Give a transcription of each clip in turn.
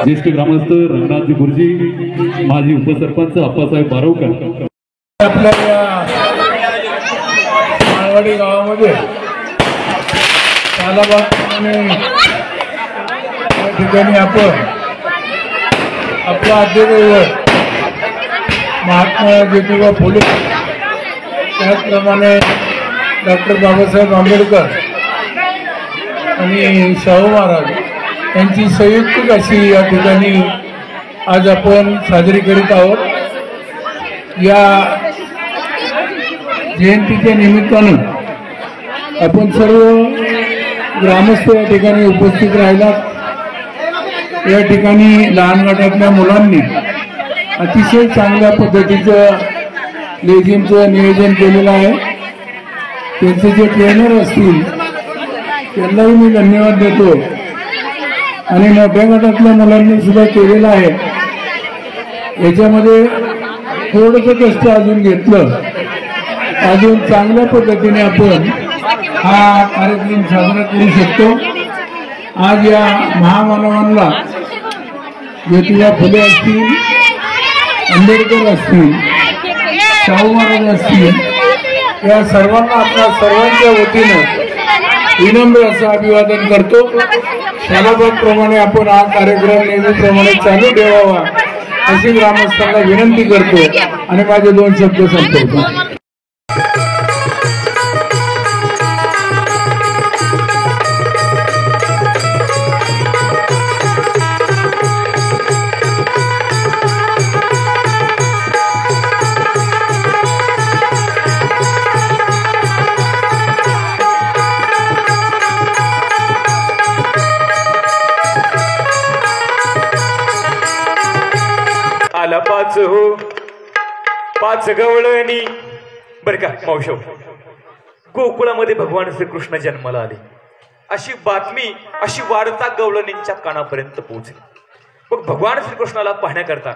ज्येष्ठ ग्रामस्थ रंगनाथजी गुरुजी, माजी उपसरपंच अप्पासाहेब बारवकर. आपल्या या माळवाडी गावामध्ये कालाबादप्रमाणे या ठिकाणी आपण आपला आद्यदैवत महात्मा ज्योतिबा फुले, त्याचप्रमाणे डॉक्टर बाबासाहेब आंबेडकर आणि शाहू महाराज यांची संयुक्त अशी या ठिकाणी आज आपण साजरी करीत आहोत. या जयंतीच्या निमित्तानं आपण सर्व ग्रामस्थ या ठिकाणी उपस्थित राहिलात. या ठिकाणी लहान गटातल्या मुलांनी अतिशय चांगल्या पद्धतीचं लेझिमचं नियोजन केलेलं आहे. त्यांचे जे ट्रेनर असतील त्यांनाही मी धन्यवाद देतो आणि मोठ्या गटातल्या मुलांनी सुद्धा केलेलं आहे. याच्यामध्ये थोडंसं कष्ट अजून घेतलं, अजून चांगल्या पद्धतीने आपण हा कार्यक्रम साजरा करू शकतो. आज या महामानवांना ज्योतिबा फुले असतील, आंबेडकर असतील, शाहू महाराज असतील, या सर्वांना आपल्या सर्वांच्या वतीनं विनम्र असं अभिवादन करतो. शालाबादप्रमाणे आपण हा कार्यक्रम नेहमीप्रमाणे चालू ठेवावा अशी ग्रामस्थांना विनंती करतो आणि माझे 2 शब्द संपवतो. आला 5 हो 5 गवळणी. बर का मावशो, गोकुळामध्ये भगवान श्रीकृष्ण जन्माला आले अशी बातमी अशी वार्ता गवळणींच्या कानापर्यंत पोहोचली. मग भगवान श्रीकृष्णाला पाहण्याकरता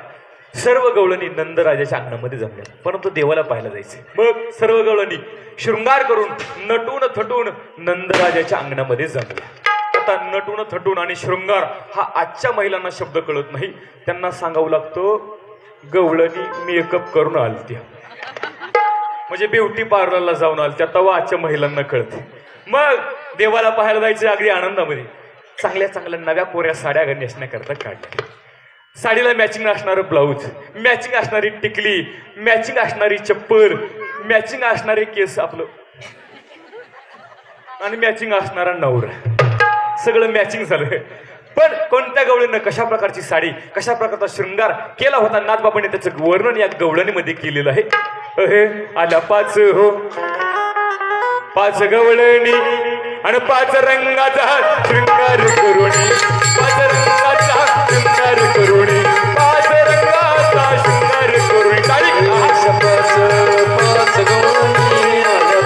सर्व गवळणी नंदराजाच्या अंगणामध्ये जमल्या, परंतु देवाला पाहायला जायचे. मग सर्व गवळणी शृंगार करून नटून थटून नंदराजाच्या अंगणामध्ये जमल्या. आता नटून थटून आणि शृंगार हा आजच्या महिलांना शब्द कळत नाही. त्यांना सांगावं लागतं गवळणी मेकअप करून आलत्या, म्हणजे ब्युटी पार्लरला जाऊन आलत्या, तेव्हा आजच्या महिलांना कळते. मग देवाला पाहायला जायचे अगदी आनंदामध्ये. चांगल्या चांगल्या नव्या कोऱ्या साड्या नेसण्याकरता काढल्या. साडीला मॅचिंग असणारं ब्लाऊज, मॅचिंग असणारी टिकली, मॅचिंग असणारी चप्पल, मॅचिंग असणारे केस आपलं आणि मॅचिंग असणारा नवरा, सगळं मॅचिंग झालं. पण कोणत्या गवळीनं कशा प्रकारची साडी, कशा प्रकारचा शृंगार केला होता नाथबाबांनी त्याचं वर्णन या गवळणीमध्ये केलेलं आहे. आल्या 5 हो 5 गवळणी आणि 5 रंगाचा शृंगार करुणी, 5 रंगाचा शृंगार करुणी, 5 रंगाचा शृंगार करुणी. 5 गवळणी आल्या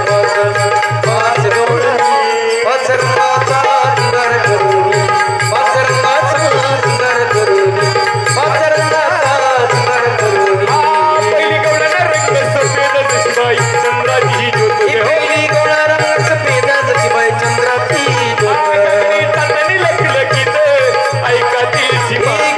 5 गवळणी 5 रंगाचा शृंगार करुणी, 5 रंगाचा शृंगार करुणी, 5 रंगाचा शृंगार करुणी. पहिली गवळण रंग सफेद जशी बाई चंद्राची ज्योत, पहिली गवळण रंग सफेद जशी बाई चंद्राची ज्योत, चांदणी लखलखीत ऐका ती शिवाई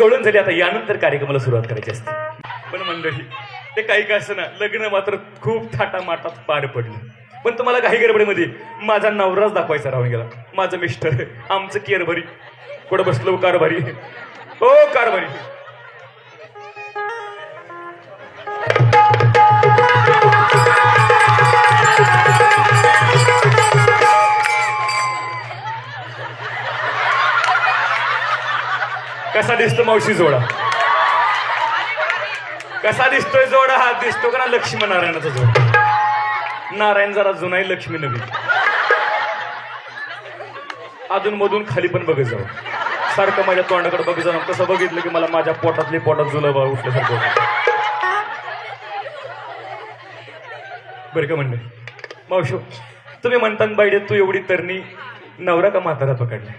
गवळण झाली. आता यानंतर कार्यक्रमाला सुरुवात करायची असते. पण मंडळी ते काही का असं ना, लग्न मात्र खूप थाटामाटात पार पडलं. पण तुम्हाला काही गडबडीमध्ये माझा नवराच दाखवायचा राहून गेला. माझं मिस्टर, आमचं केरभरी, कुठं बसलो कारभारी, ओ कारभारी. कसा दिसतो मावशी जोडा? कसा दिसतोय जोडा? हा दिसतो का ना लक्ष्मीनारायणाचा जोडा. नारायण जरा जुनाई, लक्ष्मी नवी. अधून मधून खाली पण बघत जाऊ, सारखं माझ्या तोंडाकडे बघत जाऊ. कसं बघितलं की मला माझ्या पोटात जुलाबा उठल्यासारखं. बरं का म्हणणे मावशो, तुम्ही म्हणता बाईडे तू एवढी तरणी नवरा का म्हातारा पकडला,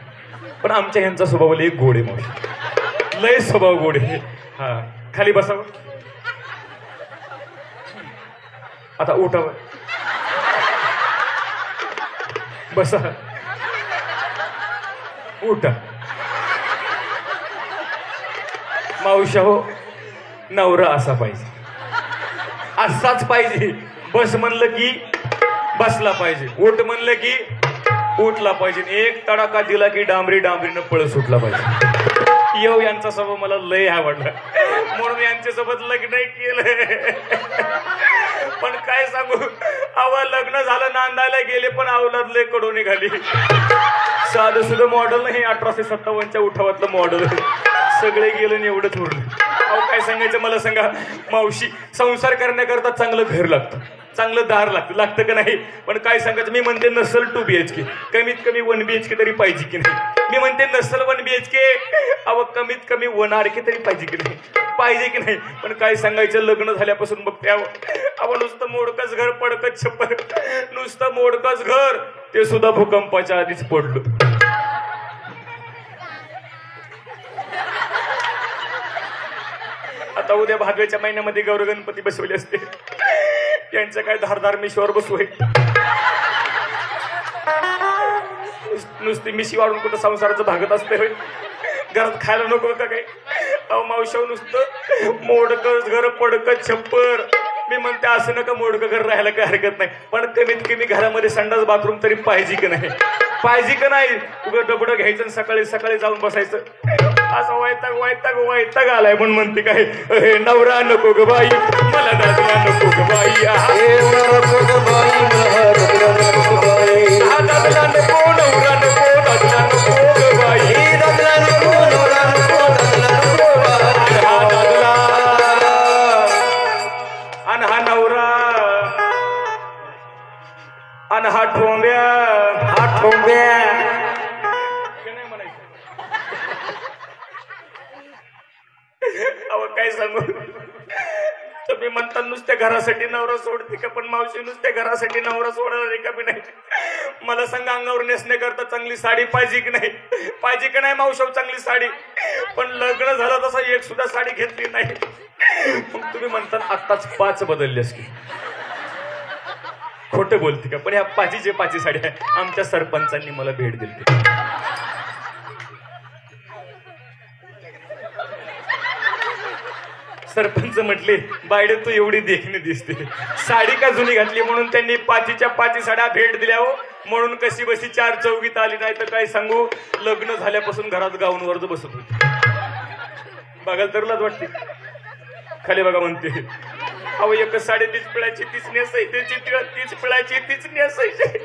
पण आमच्या ह्यांचा स्वभाव लय गोड आहे मावशी, लय स्वभाव गोड आहे. हा खाली बसावं. आता उठावं, बसा, उठा. मावशा हो, नवरा असा पाहिजे, असाच पाहिजे. बस म्हणलं की बसला पाहिजे, उठ म्हणलं की उठला पाहिजे. एक तडाखा दिला की डांबरी डांबरीनं पळ सुटला पाहिजे. येऊ यांचा स्वभाव मला लय आवडला, म्हणून यांच्यासोबत लग्न केलं. पण काय सांगू, लग्न झालं, नांदायला गेले, पण अवलाद लय कडून निघाली. साधं सुद्धा मॉडेल नाही, 1857च्या उठावातलं मॉडेल. सगळे गेलं आणि एवढंच उरलं. काय सांगायचं मला सांगा मावशी, संसार करण्याकरता चांगलं घर लागतं, चांगलं दार लागतं का नाही? पण काय सांगायचं, मी म्हणते नसल 2 BHK, कमीत कमी 1 BHK तरी पाहिजे की नाही? मी म्हणते नसल 1 BHK, कमीत कमी 1 RK तरी पाहिजे की नाही? पाहिजे की नाही? पण काय सांगायचं, लग्न झाल्यापासून बघते नुसतं मोडकच घर, पडकच छप्पर, नुसतं मोडकच घर, ते सुद्धा भूकंपाच्या आधीच पडलं. आता उद्या भादव्याच्या महिन्यामध्ये गौर गणपती बसवले असते, यांचं काय धारदार मिशीवर बसवय. नुसती मिशी वाढून कुठं संसाराचं भागत असते होय? घरात खायला नको का काही? मावशाव नुसतं मोडकच घर, पडकच छप्पर. मी म्हणते असं नका मोडकं घर राहायला काय हरकत नाही, पण कमीत कमी घरामध्ये संडास बाथरूम तरी पाहिजे की नाही? पाहिजे का नाही? उगं डबडं घ्यायचं सकाळी सकाळी जाऊन बसायचं, असं वैताग आलाय. म्हणून म्हणते काय, हे नवरा नको ग बाई, मला दादला नको ग बाई, दादला नको, नवरा नको, दादला नको ग बाई, दादला नको, नवरा नको, दादला नको बाई. हा दादला आणि हा नवरा आणि हा ठोंब्या, हा ठोंब्या. काय सांगू, तुम्ही म्हणता नुसत्या घरासाठी नवरा सोडते का? पण मावशी नुसत्या घरासाठी नवरा सोडायला का बी नाही. मला सांगा, अंगावर नेसण्याकरता चांगली साडी पाहिजे की नाही? पाहिजे की नाही मावशी चांगली साडी? पण लग्न झालं तसं एक सुद्धा साडी घेतली नाही. मग तुम्ही म्हणता आत्ताच 5 बदलल्यास की? खोटं बोलते का? पण ह्या 5ची साडी आहे, आमच्या सरपंचांनी मला भेट दिली. सरपंच म्हटले, बायडे तू एवढी देखणी दिसते, साडी का जुनी घातली? म्हणून त्यांनी 5च्या 5 साड्या भेट दिल्या हो. म्हणून कशी बशी 4 चौघीत आली. नाही तर काय सांगू, लग्न झाल्यापासून घरात गाऊनवर बसत होती. बघायला तर लाज वाटते. खाली बघा म्हणते, एक साडी तीच पिळायची, तीच नेसायची, तीच पिळायची, तीच नेसायची.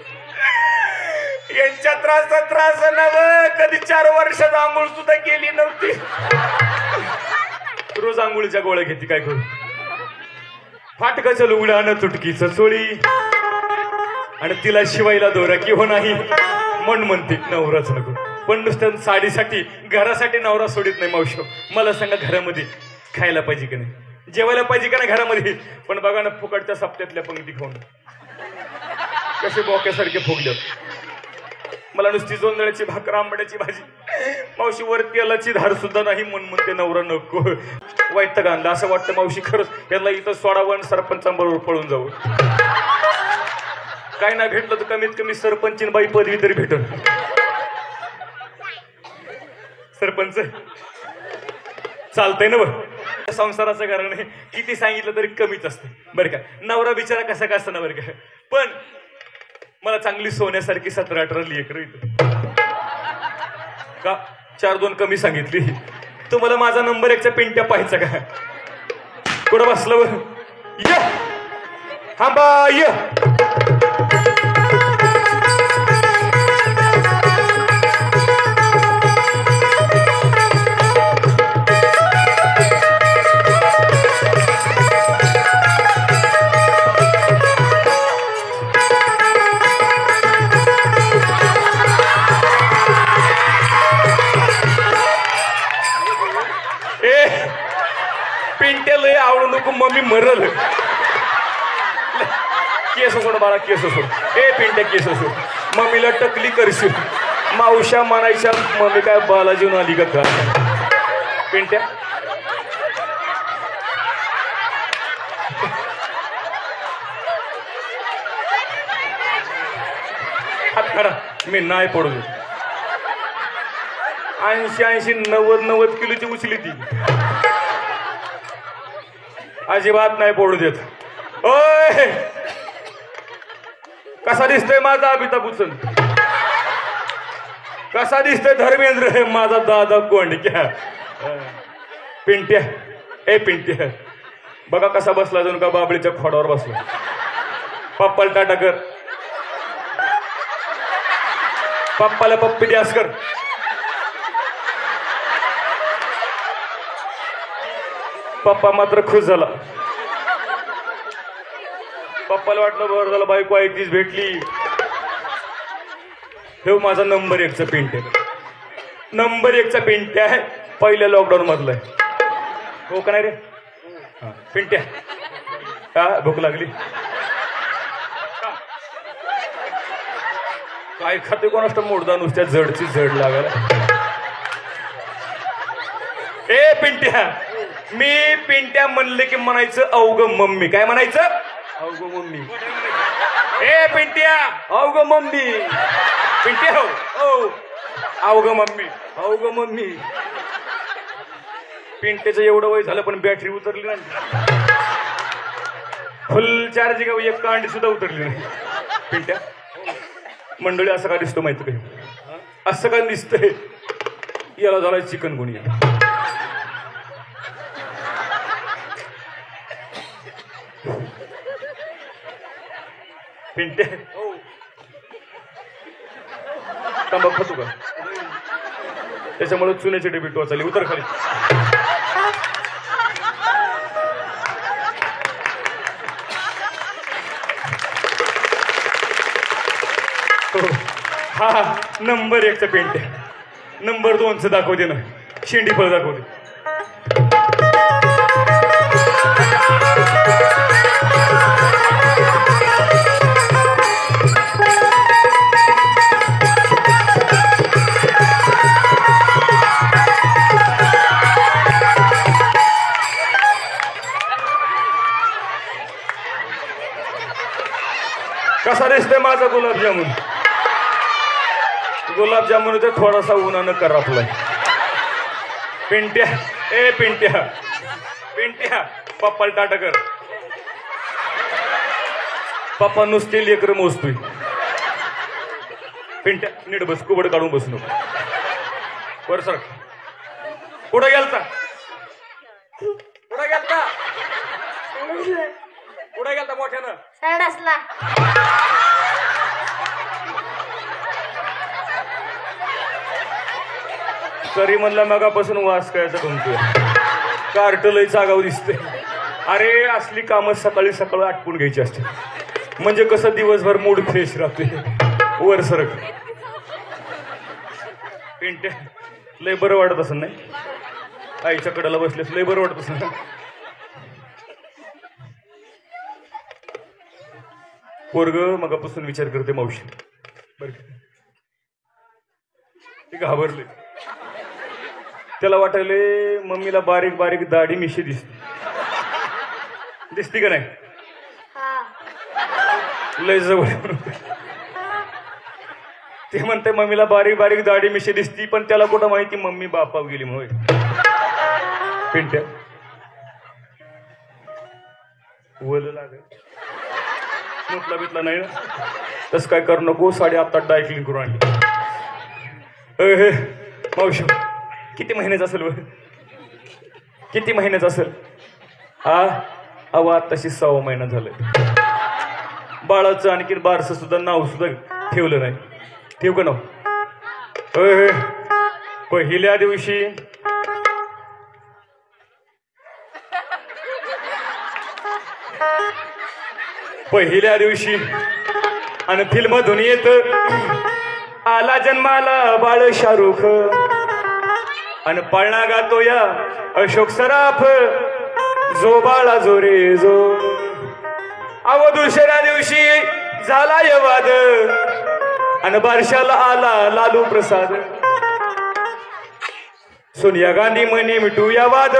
यांच्या त्रास नव, कधी 4 वर्षात आंघोळ सुद्धा केली नव्हती. रोज आंघोळीच्या गोळ्या घेते. काय करू? फाटकाचं लुगडं तुटकीचं चोळी, आणि तिला शिवायला दोरा की हो नाही. मन म्हणते नवराच नको, पण नुसतं साडीसाठी घरासाठी नवरा सोडित नाही. मावशी मला सांगा, घरामध्ये खायला पाहिजे की नाही? जेवायला पाहिजे का नाही घरामध्ये? पण बघा ना, फुकटच्या सप्त्यातल्या पंक्ती खाऊन कसे बोक्यासारखे फुगले. मला नुसती जोंधळ्याची भाकर, आंबड्याची भाजी, मावशी वर तेलाची धार सुद्धा नाही. मन म्हणते नवरा नको. वैताग आणला. असं वाटतं मावशी खरंच यांना इथं सोडावं आणि सरपंचांबरोबर पळून जावं. काय नाही भेटलं तर कमीत कमी सरपंचीन बाई पदवी तरी भेटल. सरपंच चालतंय ना बरं. संसाराचं कारण आहे, किती सांगितलं तरी कमीच असतं बरं का. नवरा बिचारा कसा का असतं बरं का, पण मला चांगली सोन्यासारखी 17-18 लेकरं इथं का 4-2 कमी सांगितली. तुम्हाला माझा नंबर 1चा पिंट्या पाहायचा का? कुठं बसलं बरं? ये हा बा ये. पिंट्या लय आवडू नको, मम्मी मरल. केस सोड बाळा, केस सोड. ए पिंट्या केस सोड. मम्मीला टकली करशील. मावशा म्हणायच्या मम्मी काय बालाजीवन आली का काय? पिंट्या हात करा, मी नाही पडू दे. 80 90 किलोची उचली ती, अजिबात नाही पडू देत. ओय कसा दिसतोय माझा अमिताभ बच्चन? कसा दिसतोय धर्मेंद्र माझा दादा कोंडक्या? पिंट्या ए पिंट्या बघा कसा बसला, जणू का बाबळीच्या खोडावर बसला. पप्पाला टाटा कर, पप्पाला पप्पी द्यास कर. पप्पा मात्र खुश झाला. पप्पाला वाटलं बरं झालं बायको आहे तीच भेटली. हे माझा नंबर 1चा पिंट्या, नंबर 1चा पिंट्या आहे. पहिल्या लॉकडाऊन मधला आहे. हो का नाही रे पिंट्या? का भूक लागली? काय खाते कोणाष्ट मोडदा, नुसत्या जडची जड लागायला. ए पिंट्या, मी पिंट्या म्हणले की म्हणायचं अवघ मम्मी. काय म्हणायचं? अवघ मम्मी. ए पिंट्या अवघ मम्मी. पिंट्या हो अवघ मम्मी, अवघ मम्मी. पिंट्याचं एवढं वय झालं पण बॅटरी उतरली नाही. फुल चार्जिंग एक कांडी सुद्धा उतरली नाही. पिंट्या मंडळी असं का दिसतो माहिती काय? असं का दिसतंय? याला झालाय चिकनगुनिया. पिंट्या तांबा खातो का? त्याच्यामुळे चुन्याची डबी टोचाली. उतर खाली. हा नंबर 1चा पिंट्या. नंबर 2चं दाखवते ना, शेंडी फळ दाखवते. कसा दिसतोय माझा गुलाबजामुन? गुलाबजामुन तर थोडासा उन्हानं करापलाय. पिंट्या ए पिंट्या, पिंट्या पप्पाला टाटा कर. पप्पा नुसते लेकर मोजतोय. पिंट्या नीट बस, कुबड काढून बसू नको. वर सर. कुठं गेलता? कुठं गेलता? कुठं गेलता मोठ्यानं? सरडसला. तरी म्हणला मगापासून वास करायचा तुमचं. कार्ट लय जागाव दिसते. अरे असली कामं सकाळी सकाळी आटपून घ्यायची असते, म्हणजे कसं दिवसभर मूड फ्रेश राहते. वर सरक. पिंट्या लय बरं वाटत असं नाही? आईच्या कडाला बसलेस लय बरं वाटत असं ना? पोरग मगापासून विचार करते मावशी. बर ते घाबरले. त्याला वाटायले मम्मीला बारीक बारीक दाढी मिशी दिसते. दिसती का नाही? लय जवळ. ते म्हणते मम्मीला बारीक बारीक दाढी मिशी दिसती, पण त्याला कुठं माहिती मम्मी बापाव गेली म्हणून. पिंट्या वल लागेल मुतला बितला नाही ना तसं काय करू नको. 8:30 डायक्लिंग करून आणली. मावशी किती महिन्याचं असेल व किती महिन्याचं असेल हा अहो आताशी 6 महिना झालंय. बाळाचं आणखी बारसं सुद्धा नाव सुद्धा ठेवलं नाही. ठेव का नाव? पहिल्या दिवशी आणि फिल्म दुनियेत आला जन्माला बाळ शाहरुख आणि पाळणा गातो या अशोक सराफ जो बाळा जो रे जो. अव दुसऱ्या दिवशी झाला यवाद आणि बारशाला आला लालू प्रसाद. सोनिया गांधी म्हणे मिटू या वाद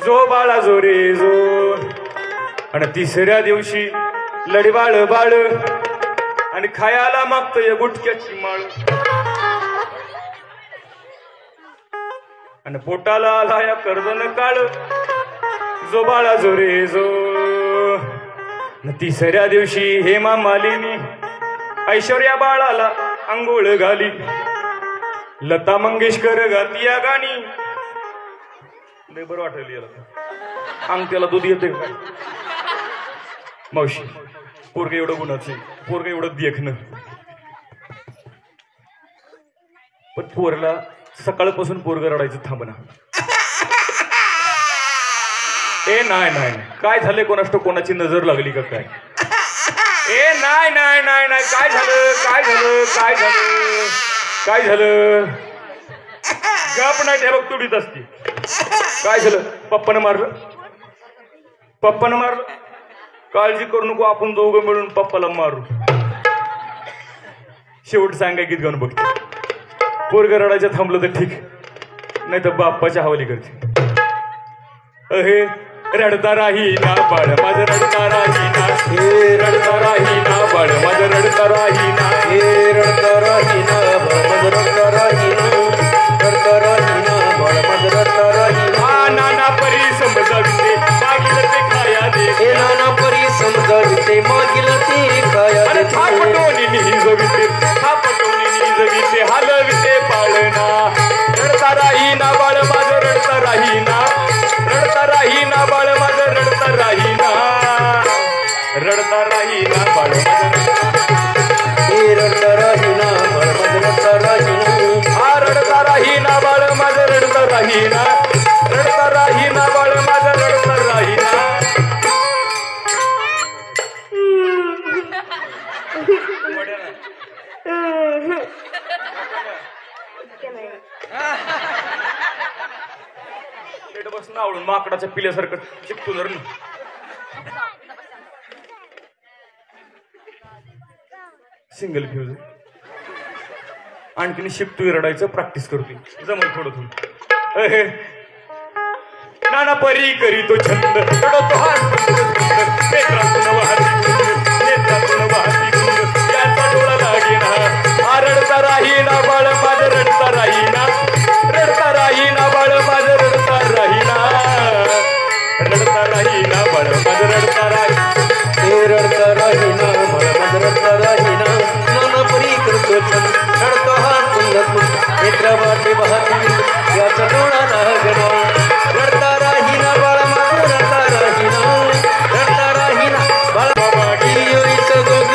जो बाळा जो रे जो. आणि तिसऱ्या दिवशी लढबाळ बाळ आणि खायला मागतोय गुटक्याची माळ आणि पोटाला आला या कर्दन काळ जो बाळा जो रे जो. तिसऱ्या दिवशी हेमा मालिनी ऐश्वर्या बाळाला अंघोळ घाली. लता मंगेशकर गाती या गाणी लय बरं वाटलं याला. अंगठ्याला दूध येते काय मावशी? पोरग एवढं गुणाचं पोरग एवढं देखणं पण पोरला सकाळपासून पोरग रडायचं थांबना. ए नाही नाही काय झालंय? कोणाची नजर लागली का काय? ए नाही नाही नाही नाही काय झालं? काय झालं? काय झालं? काय झालं? गप नाही त्या बघ तुडीत असते. काय झालं? पप्पानं मारलं? पप्पानं मारलं? काळजी करू नको आपण दोघं मिळून पप्पाला मारू. शेवट सांगा गीत गाऊन बघते. पोरग रडायचं थांबलं तर ठीक नाही तर बाप्पाच्या हवाली करते. अहे रडता राही ना बाळ माझं रडता राही ना. हे रडता राही ना बाळ माझं रडता राही ना. हे रडता राही ना बाळ माझं रडता राही ना. रडता राही ना बाळ माझं रडता राही ना. नाना परी समजाविते मागील ते खाया दे. हे नाना परी समजाविते मागील ते खाया दे. थापटोनी निजविते थापटोनी निजविते हलविते पाळना. रडता राही ना बाळ माझं रडता राही ना. रडता राही ना बाळ माझं रडता राही ना. रडता राही ना बाळ हे रडता राही ना बाळ माझं रडता राही ना. हा रडता राही ना बाळ माझं रडता राही ना. रडता राही ना बाळ माझं रडता राही ना. बस नावळून माकडाच्या पिल्यासारखं शिकतो जर सिंगल फ्यूज आणखीन शिकतोय रडायचं प्रॅक्टिस करतोय जमल थोडं थोडं. नाना परी करीतो छंद रडतो हात नेत्रातून वाहती नेत्रातून वाहती याचा डोळा लागे ना. हा रडता राही ना बाळ माझं रडता राही ना. रडता राही ना बाळ माझं रडता राही ना. रडता राही ना बाळ माझं रडता राही. हे रडता राही ना बाळ माझं रडता राही ना. नाना परी करतो छंद रडतो हात नेत्र वाटे वाहती याचा डोळा लागे ना. रडता राही ना बाळ माझं रडता राही ना. रडता राही ना बाळ बाबा गेला आईचा गोग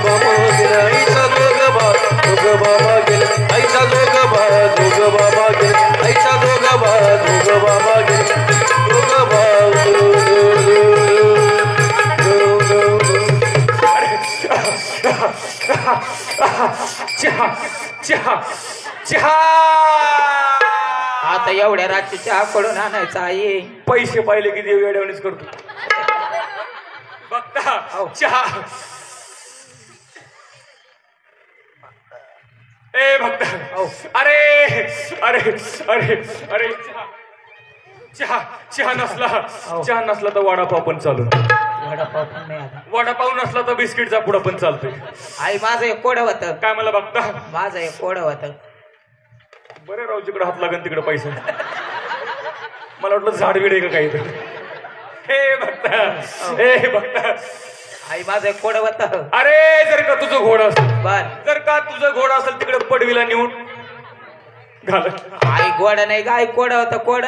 बाबा गेला. आईचा गोग बाबा गेला. आईचा गोग बाबा गेला. आईचा गोग बाबा गेला. गोग चहा चहा चहा. आता एवढ्या रात्री चहा पडून आणायचा आहे. पैसे पाहिले की देव येड्यावणीच करतो बघता चहा. ए भक्ता अरे अरे अरे अरे चहा चहा चहा नसला. चहा नसला तर वडापाव पण चालू. वडापाव पण नाही आला. वडापाव नसला तर बिस्किटचा पुडा पण चालतोय. आई माझं एक कोड होत. काय मला बघता माझं एक कोड होत. बरे राव जिकडे हात लागेल तिकडे पैसा. मला वाटलं झाडविड आहे का काही तर. हे बघता आई माझं एक कोड होत. अरे जर का तुझं घोडं असेल, बर जर का तुझं घोडं असेल तिकडे पडवीला नेऊन घाल. आई गोड नाही गाय कोड होत कोड.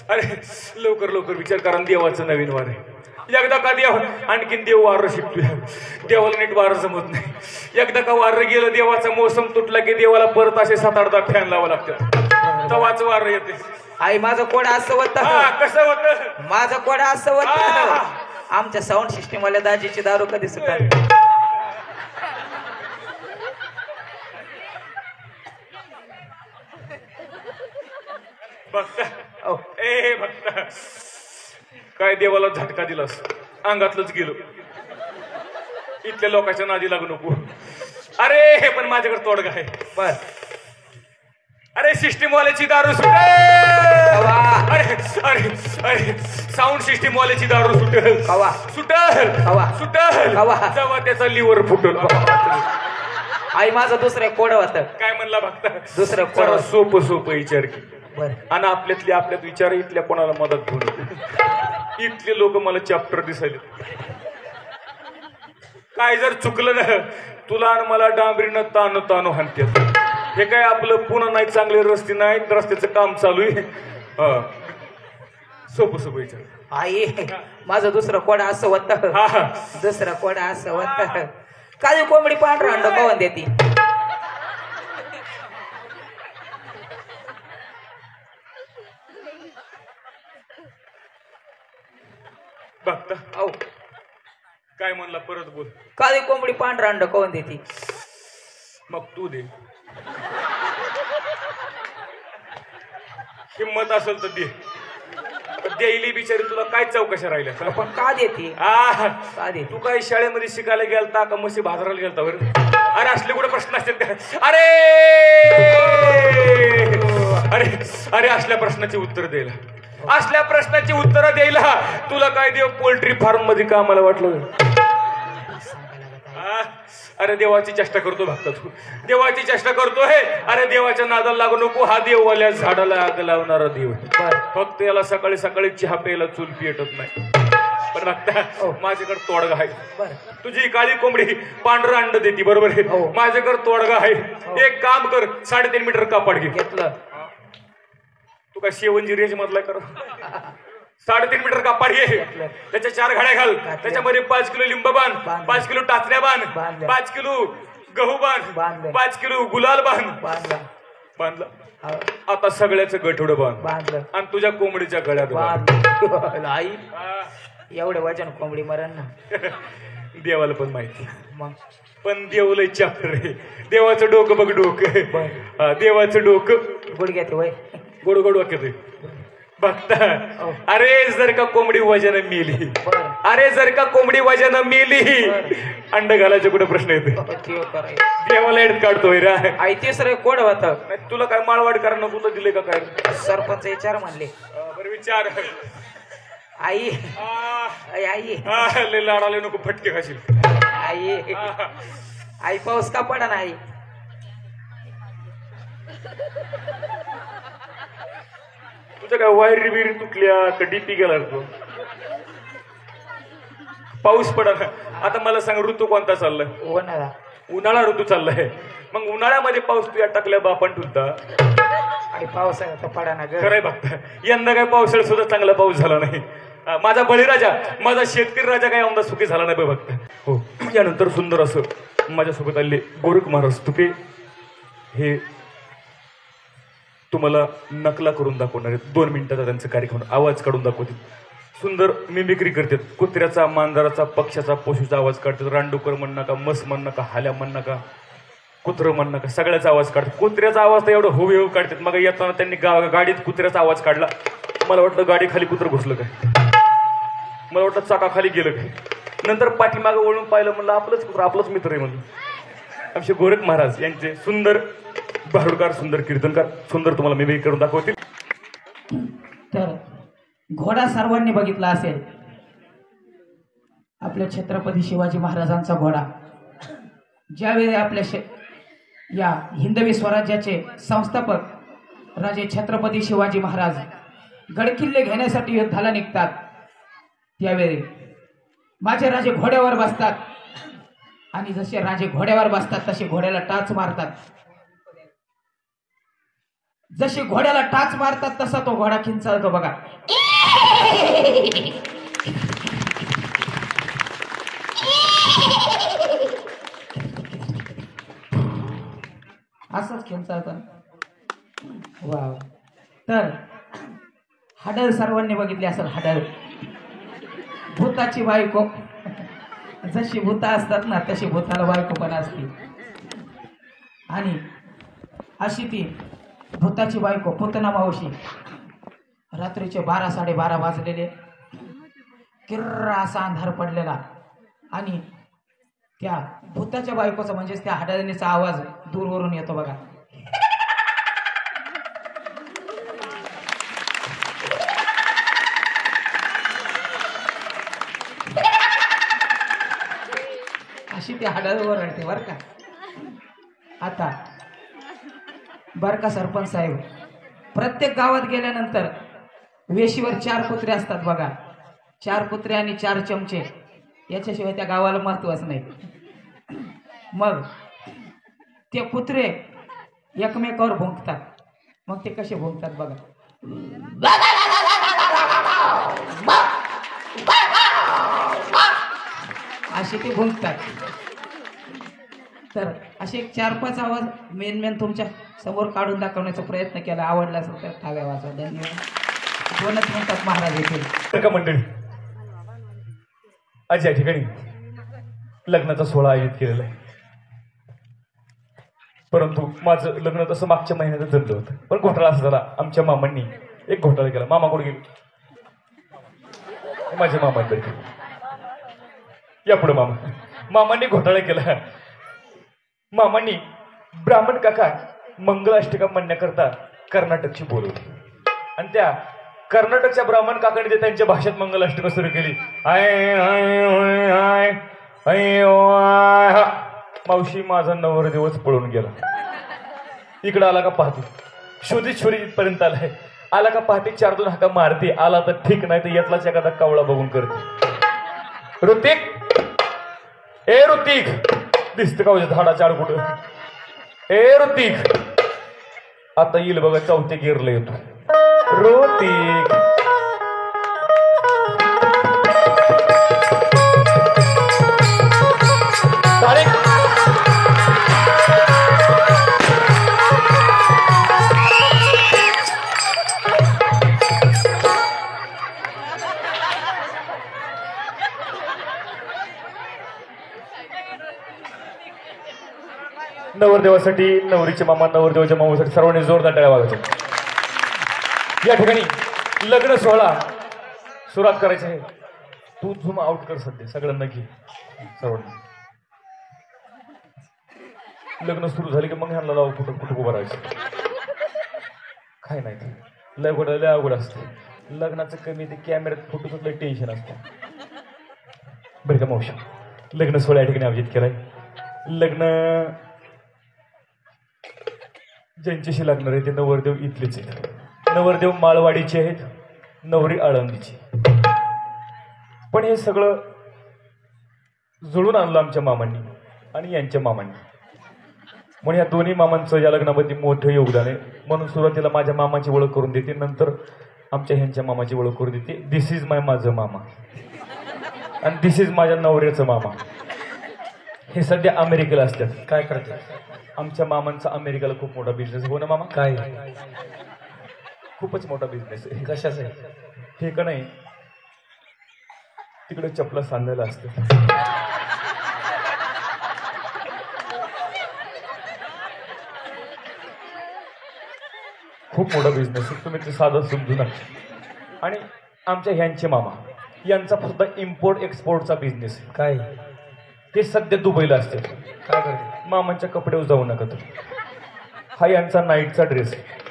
अरे लवकर लवकर विचार करा, देवाचं नवीन वार आहे. एकदा का देव आणखीन देव वारं शिकतोय, देवाला नीट वारं जमत नाही. एकदा का वारं गेलं, देवाचा मोसम तुटला की देवाला परत असे 7-8 फॅन लावा लागतात, तवाच वारं येते. आई माझं कोड असं होत. कसं होत माझं कोड असं होत. आमच्या साऊंड सिस्टीम वाल्या दाजीची दारू कधी सुटत. बघता बघता काय देवाला झटका दिलास, अंगातलंच गेलो. इथल्या लोकांच्या नादी लागू नको. अरे हे पण माझ्याकडे तोडगा आहे. बर अरे सिस्टीम वाल्याची दारू सुटेल. अरे अरे अरे साऊंड सिस्टीम वाल्याची दारू सुटेल. कवा सुटेल कवा सुटेल कवा जेव्हा त्याचा लिव्हर फुटल. आई माझं दुसरं कोड होत. काय म्हणला बघता, दुसरं जरा सोपं विचार की. बर आणि आपल्यात विचार इथल्या कोणाला मदत घेऊन. इथले लोक मला चॅप्टर दिसायले. काय जर चुकलं ना तुला आणि मला डांबरीनं ताणू हाणतात. हे काय आपलं पुन्हा नाही, चांगले रस्ते नाहीत, रस्त्याचं काम चालू आहे. सोपं विचार. आई माझं दुसरं कोड असं होत. दुसरं कोड असं होत. काजू कोंबडी पांढरा अंड कवन देती. बघता औ काय म्हणला परत बोल. काजू कोंबडी पांढरा अंड कवन देती. मग तू दे, हिम्मत असेल तर दे. द्यायली बिचारी तुला काय चौकशा राहिल्या. पण का देते का देते. तू काय शाळेमध्ये शिकायला गेलता का म्हशी बाजाराला गेलता बरं. अरे असले कुठे प्रश्न असतात का. अरे अरे अरे असल्या प्रश्नाची उत्तर द्यायला, असल्या प्रश्नाची उत्तरं द्यायला तुला काय देव पोल्ट्री फार्म मध्ये कामाला वाटलं. अरे देवाची चेष्टा करतो भक्त तू, देवाची चेष्टा करतोय. अरे देवाच्या नादाला लागू नको. हा देववाल्या झाडाला आग लावणारा देव. फक्त याला सकाळी सकाळी चहा प्यायला चूल पेटत नाही. पण बघता माझ्याकडे तोडगा आहे. तुझी काळी कोंबडी पांढरं अंड देते बरोबर आहे. माझ्याकडे तोडगा आहे. एक काम कर, 3.5 मीटर कापड घे. घेतलं. तू काय शेवंजी रेंज मधला कर. 3.5 मीटर कापड घे, त्याच्या 4 घड्या घाल. त्याच्यामध्ये 5 किलो लिंब बांध, 5 किलो टाचण्या बांध, 5 किलो गहू बांध, 5 किलो गुलाल बांधला. आता सगळ्याचं गठोडं बांध आणि तुझ्या कोंबडीच्या गळ्यात बांध. आई एवढे वजन कोंबडी मरण ना. देवाला पण माहिती. मग पण देव लय चाप्टर आहे. देवाचं डोकं बघ, डोकं देवाचं डोकं गुडघ्यात वय गोड वाक्य बघता. अरे जर का कोंबडी वजन मेली, अरे जर का कोंबडी वजन मेली, अंड घालायचे कुठे प्रश्न येते. देवाला एड काढतोय रा. आई तिसरं कोड होत. तुला काय माळवाड करणं तुला दिले का काय. सरपंच विचार म्हणले. बरं विचार. आई आई लय लाडाले नको फटके खाशील. आई आई पाऊस का पडा नाही. तुझ्या काय वायरी बिरी तुटल्या का डीपी गेला तो. पाऊस पडा. आता मला सांग ऋतू कोणता चाललाय. उन्हाळा ऋतू चाललाय. मग उन्हाळ्यामध्ये पाऊस तुझ्या टाकल्या बापण ठुलता. आणि पावसाळ्याचा पडा ना. खरंय बघता यंदा काय पावसाळ्यात सुद्धा चांगला पाऊस झाला नाही. माझा बळीराजा, माझा शेतकरी राजा काय आमदा सुखी झाला नाही बघता. हो यानंतर सुंदर असं माझ्यासोबत आले गोरख महाराज तुपे. हे तुम्हाला नकला करून दाखवणार आहेत. 2 मिनिटाचा त्यांचा कार्यक्रम आवाज काढून दाखवतील. सुंदर मिमिक्री करतात. कुत्र्याचा, मांजराचा, पक्ष्याचा, पशुचा आवाज काढतात. रानडुकर म्हण नका, मस म्हण नका, हाल्या म्हण नका, कुत्र म्हण नका, सगळ्याचा आवाज काढतात. कुत्र्याचा आवाज तर एवढं हुबेहूब काढतात. मग येताना त्यांनी गाडीत कुत्र्याचा आवाज काढला. मला वाटलं गाडी खाली कुत्र घुसलं काय, मला वाटलं चाकाखाली गेलं काय. नंतर पाठीमागं वळून पाहिलं, म्हणलं आपलंच कुत्र, आपलंच मित्र आहे म्हणलं. आमचे गोरख महाराज यांचे सुंदर भारुडकार, सुंदर कीर्तनकार, सुंदर तुम्हाला मिमिक्री करून दाखवतील. तर घोडा सर्वांनी बघितला असेल. आपल्या छत्रपती शिवाजी महाराजांचा घोडा ज्यावेळी आपल्या या हिंदवी स्वराज्याचे संस्थापक राजे छत्रपती शिवाजी महाराज गडकिल्ले घेण्यासाठी युद्धाला निघतात त्यावेळी माझे राजे घोड्यावर बसतात आणि जसे राजे घोड्यावर बसतात तसे घोड्याला टाच मारतात. जसे घोड्याला टाच मारतात तसा तो घोडा किंचाळतो बघा. असंच किंचाळतं. वाव. तर हाडळ सर्वांनी बघितली असेल. हाडळ भूताची बायको. जशी भूता असतात ना तशी भूताला बायको पण असते. आणि अशी ती भूताची बायको पुतना मावशी. रात्रीचे 12-12:30 वाजलेले. किर्रा असा अंधार पडलेला आणि त्या भूताच्या बायकोचा म्हणजेच त्या हाडळणीचा आवाज दूरवरून येतो बघा. अशी ती हाडळवर रडते बर का. आता बर का सरपंच साहेब, प्रत्येक गावात गेल्यानंतर वेशीवर 4 कुत्रे असतात बघा. 4 कुत्रे आणि 4 चमचे याच्याशिवाय त्या गावाला महत्वच नाही. मग ते कुत्रे एकमेकावर भुंकतात. मग ते कसे भुंकतात बघा. असे ते भुंकतात. तर असे 4-5 आवाज मेन तुमच्या समोर काढून दाखवण्याचा प्रयत्न केला. आवडला असेल तर टाळ्या वाजवा. धन्यवाद. 2च मिनिटात महाराज येतील. का मंडळी, आज या ठिकाणी लग्नाचा सोहळा आयोजित केलेला आहे. परंतु माझं लग्न तसं मागच्या महिन्यात जमलं होतं, पण घोटाळा असा झाला. आमच्या मामांनी एक घोटाळा केला. मामा कोण गेले? माझे मामा या पुढे मामांनी घोटाळा केला. मामांनी ब्राह्मण काका मंगलाष्टका म्हणण्याकरता कर्नाटकची बोलवली आणि त्या कर्नाटकच्या ब्राह्मण काकाने ते त्यांच्या भाषेत मंगलाष्टका सुरू केली. मावशी माझा नवरदेवच पळून गेला. इकडं आला का पाहते, शोधित इथपर्यंत आलाय. आला का पाहते 4-2 हाका मारते. आला तर ठीक, नाही तर यातलाच एखादा कावळा बघून करते. ऋतिक, ए ऋतिक, दिसत का झाडाच्या आड कुठं? ए ऋतिक, आता येईल बघा 4थ्या गिअरला येतो. ऋतिक, नवरदेवासाठी, नवरीचे मामा, नवरदेवाच्या मामासाठी सर्वांनी जोरदार टाळ्या वाजवायच्या. या ठिकाणी लग्न सोहळा सुरुवात करायची आहे. तू झूम आउट कर सध्या, सगळ्यांना घे. सर्वांना लग्न सुरू झाले की मग ह्यांना लावू कुठं उभं राहायचं. काय नाही, लय अवघड असते लग्नाचं. कमी ते कॅमेऱ्यात फोटोचं लय टेन्शन असतं बरं का मावशी. लग्न सोहळा या ठिकाणी आयोजित केलाय. लग्न ज्यांच्याशी लागणार आहे ते नवरदेव इथलेच आहेत. नवरदेव माळवाडीचे आहेत, नवरी आळंदीची. पण हे सगळं जुळून आणलं आमच्या मामांनी आणि यांच्या मामांनी. म्हणून या दोन्ही मामांचं या लग्नामध्ये मोठं योगदान आहे. म्हणून सुरुवातीला माझ्या मामाची ओळख करून देते, नंतर आमच्या ह्यांच्या मामाची ओळख करून देते. दिस इज माझं मामा आणि दिस इज माझ्या नवऱ्याचं मामा. हे सध्या अमेरिकेला असतात. काय करतात? आमच्या मामांचा अमेरिकेला खूप मोठा बिझनेस. हो ना मामा? काय खूपच मोठा बिझनेस आहे. कशाच आहे? हे का नाही, तिकडे चपला सांगायला असते. खूप मोठा बिझनेस आहे, तुम्ही ते साधं समजू नका. आणि आमच्या ह्यांचे मामा यांचा सुद्धा इम्पोर्ट एक्सपोर्टचा बिझनेस आहे. काय? ते सध्या दुबईला असते. काय करते? मामांच्या कपड्यावर जाऊ नका तर. हा यांचा नाईटचा ड्रेस आहे.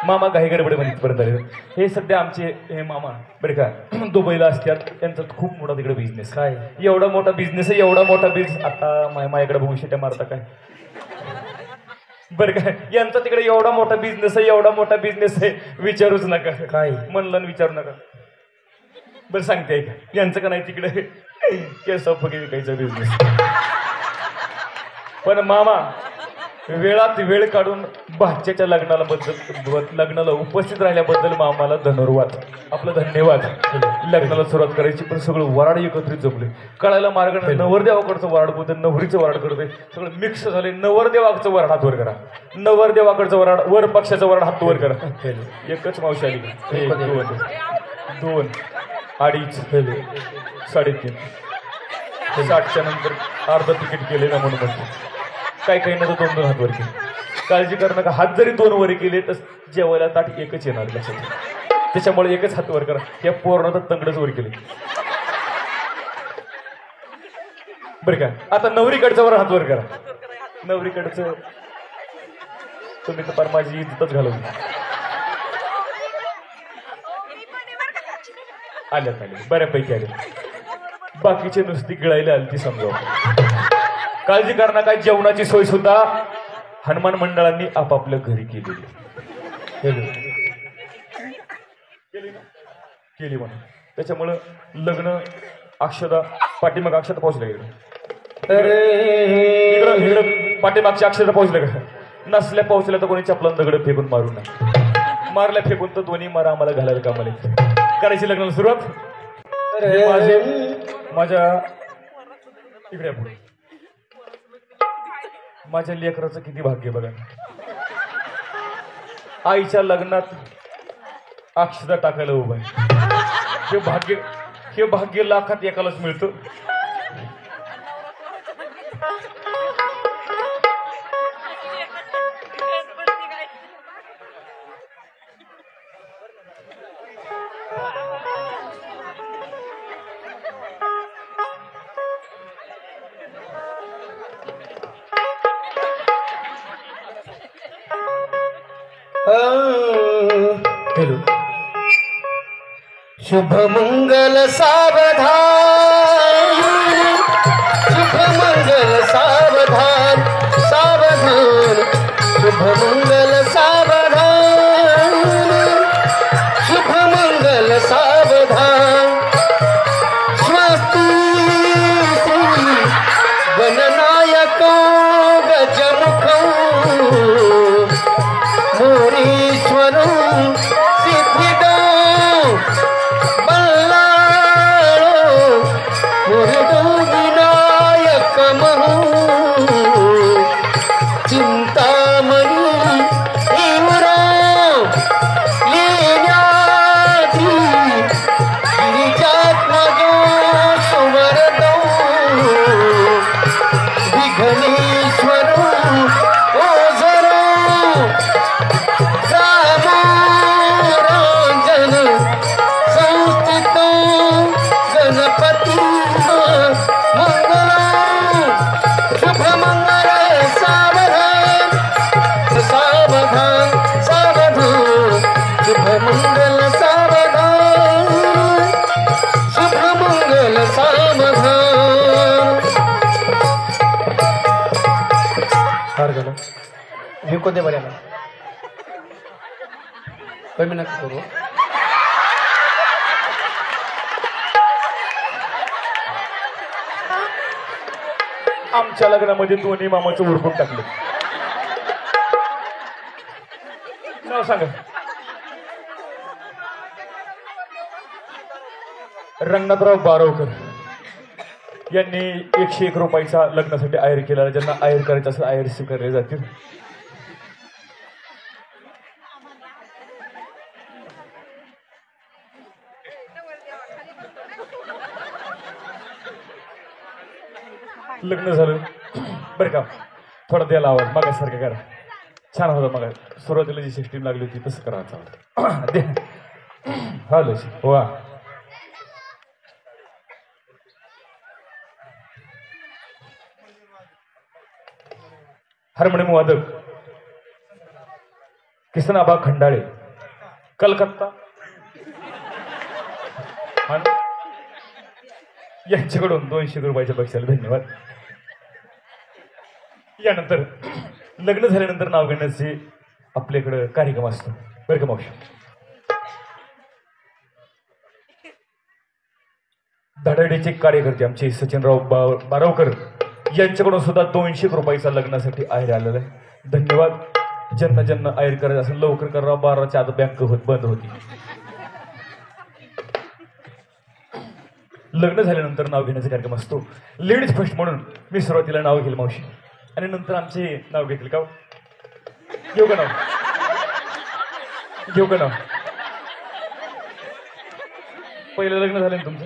मामा काही गडबडीमध्ये इथपर्यंत आले. हे सध्या आमचे हे मामा बरं का दुबईला असतात. त्यांचा खूप मोठा तिकडे बिझनेस. काय एवढा मोठा बिझनेस आहे, एवढा मोठा बिझनेस. आता माझ्याकडे बघू शिट्या मारता काय? बरं काय यांचा तिकडे एवढा मोठा बिझनेस आहे, एवढा मोठा बिझनेस आहे, विचारूच नका. काय म्हणलं आणि विचारू नका. बरं सांगते का यांचं का नाही तिकडे केस फुगे विकायचा बिझनेस. पण मामा वेळात वेळ काढून भाच्याच्या लग्नाला उपस्थित राहिल्याबद्दल मामाला धन्यवाद. आपलं धन्यवाद. लग्नाला सुरुवात करायची पण सगळं वराड एकत्रित जमले. कळायला मार्ग नाही. नवरदेवाकडचं वराड बोलते, नवरीचं वराड करते, सगळं मिक्स झाले. नवरदेवाचं वराड हात वर करा, नवरदेवाकडचं वराड वर, पक्षाचं वराड हात वर करा. एकच मावशी आली. 2 2 2 3 60च्या नंतर अर्ध तिकीट केले ना म्हणून म्हणते. काही काही ना तर 2 2 हात वर केले. काळजी करू नका. हात जरी 2 वर केले तर जेवायला ताट एकच येणार लक्षात. त्याच्यामुळे एकच हात वर करा. या पोरानं तर तंगडच वर केले. बरं का आता नवरीकडचं वर हात वर करा. नवरीकडचं तुम्ही तर फार माझी इज्जतच घालवली. आल्यात आले बऱ्यापैकी आले. बाकीचे नुसती गिळायला आली ती समजावं. काळजी करणं काय जेवणाची सोय सुद्धा हनुमान मंडळांनी आपापल्या घरी केली म्हणून. त्याच्यामुळं लग्न अक्षदा पाठीमाग अक्षता पोहोचले इकडं पाठीमागच्या अक्षता पोहोचले का नसल्या पोहोचल्या तर कोणी चपलान दगड फेकून मारू नका. मारल्या फेकून तर दोन्ही मारा आम्हाला घालायला कामाला करायची लग्नाला सुरुवात. माझ्या इकडे पुढे माझ्या लेकराचं किती भाग्य बघा. आईच्या लग्नात अक्षता टाकायला उभा आहे. हे भाग्य लाखात एकालाच मिळतं. शुभ मंगल सावधान, शुभ मंगल सावधान, सावधान, शुभ मंगल सावधान, शुभ मंगल सावधान. स्वस्ति गणनायक गजमुखं मोरीश्वरं सिद्धिदं चिंतामणी तीव्र लेण्याची गिरिजात्मजो सुवरदो विघ्नेश्वर ओझरो रामाराजन संस्थितो गणपती विको दे बऱ्या कमी नका करू. आमच्या लग्नामध्ये दोन्ही मामाचं उरकून टाकलं. नाव सांगा. रंगनाथराव बारवकर यांनी 101 रुपयाचा लग्नासाठी आयर केला. ज्यांना आयर करायचं असेल आयर स्वीकारले जातील. लग्न झालं बरं का. थोडा द्यायला आवाज मागासारखं करा. छान होतं. मग सुरुवातीला जी सिस्टीम लागली होती तसं करायचं. हॅलो वा. हार्मोनियम वादक किसनाबा खंडाळे कलकत्ता यांच्याकडून 200 रुपयाच्या बक्षिसाला धन्यवाद. यानंतर लग्न झाल्यानंतर नाव घेण्याचे आपल्याकडं कार्यक्रम असतो बरं का मावशी. धडाडीचे कार्यकर्ते आमचे सचिनराव बारावकर यांच्याकडून सुद्धा 200 रुपयाचा लग्नासाठी आहेर आलेला आहे. धन्यवाद. ज्यांना ज्यांना आहेर करायचं असेल लवकर करा, 12च्या आत बँक बंद होती. लग्न झाल्यानंतर नाव घेण्याचा कार्यक्रम असतो. लेडीज फर्स्ट म्हणून मी सुरुवातीला नाव घेईल मावशी आणि नंतर आमचे नाव घेतील का? घेऊ का नाव? घेऊ का नाव? पहिलं लग्न झालं ना तुमचं?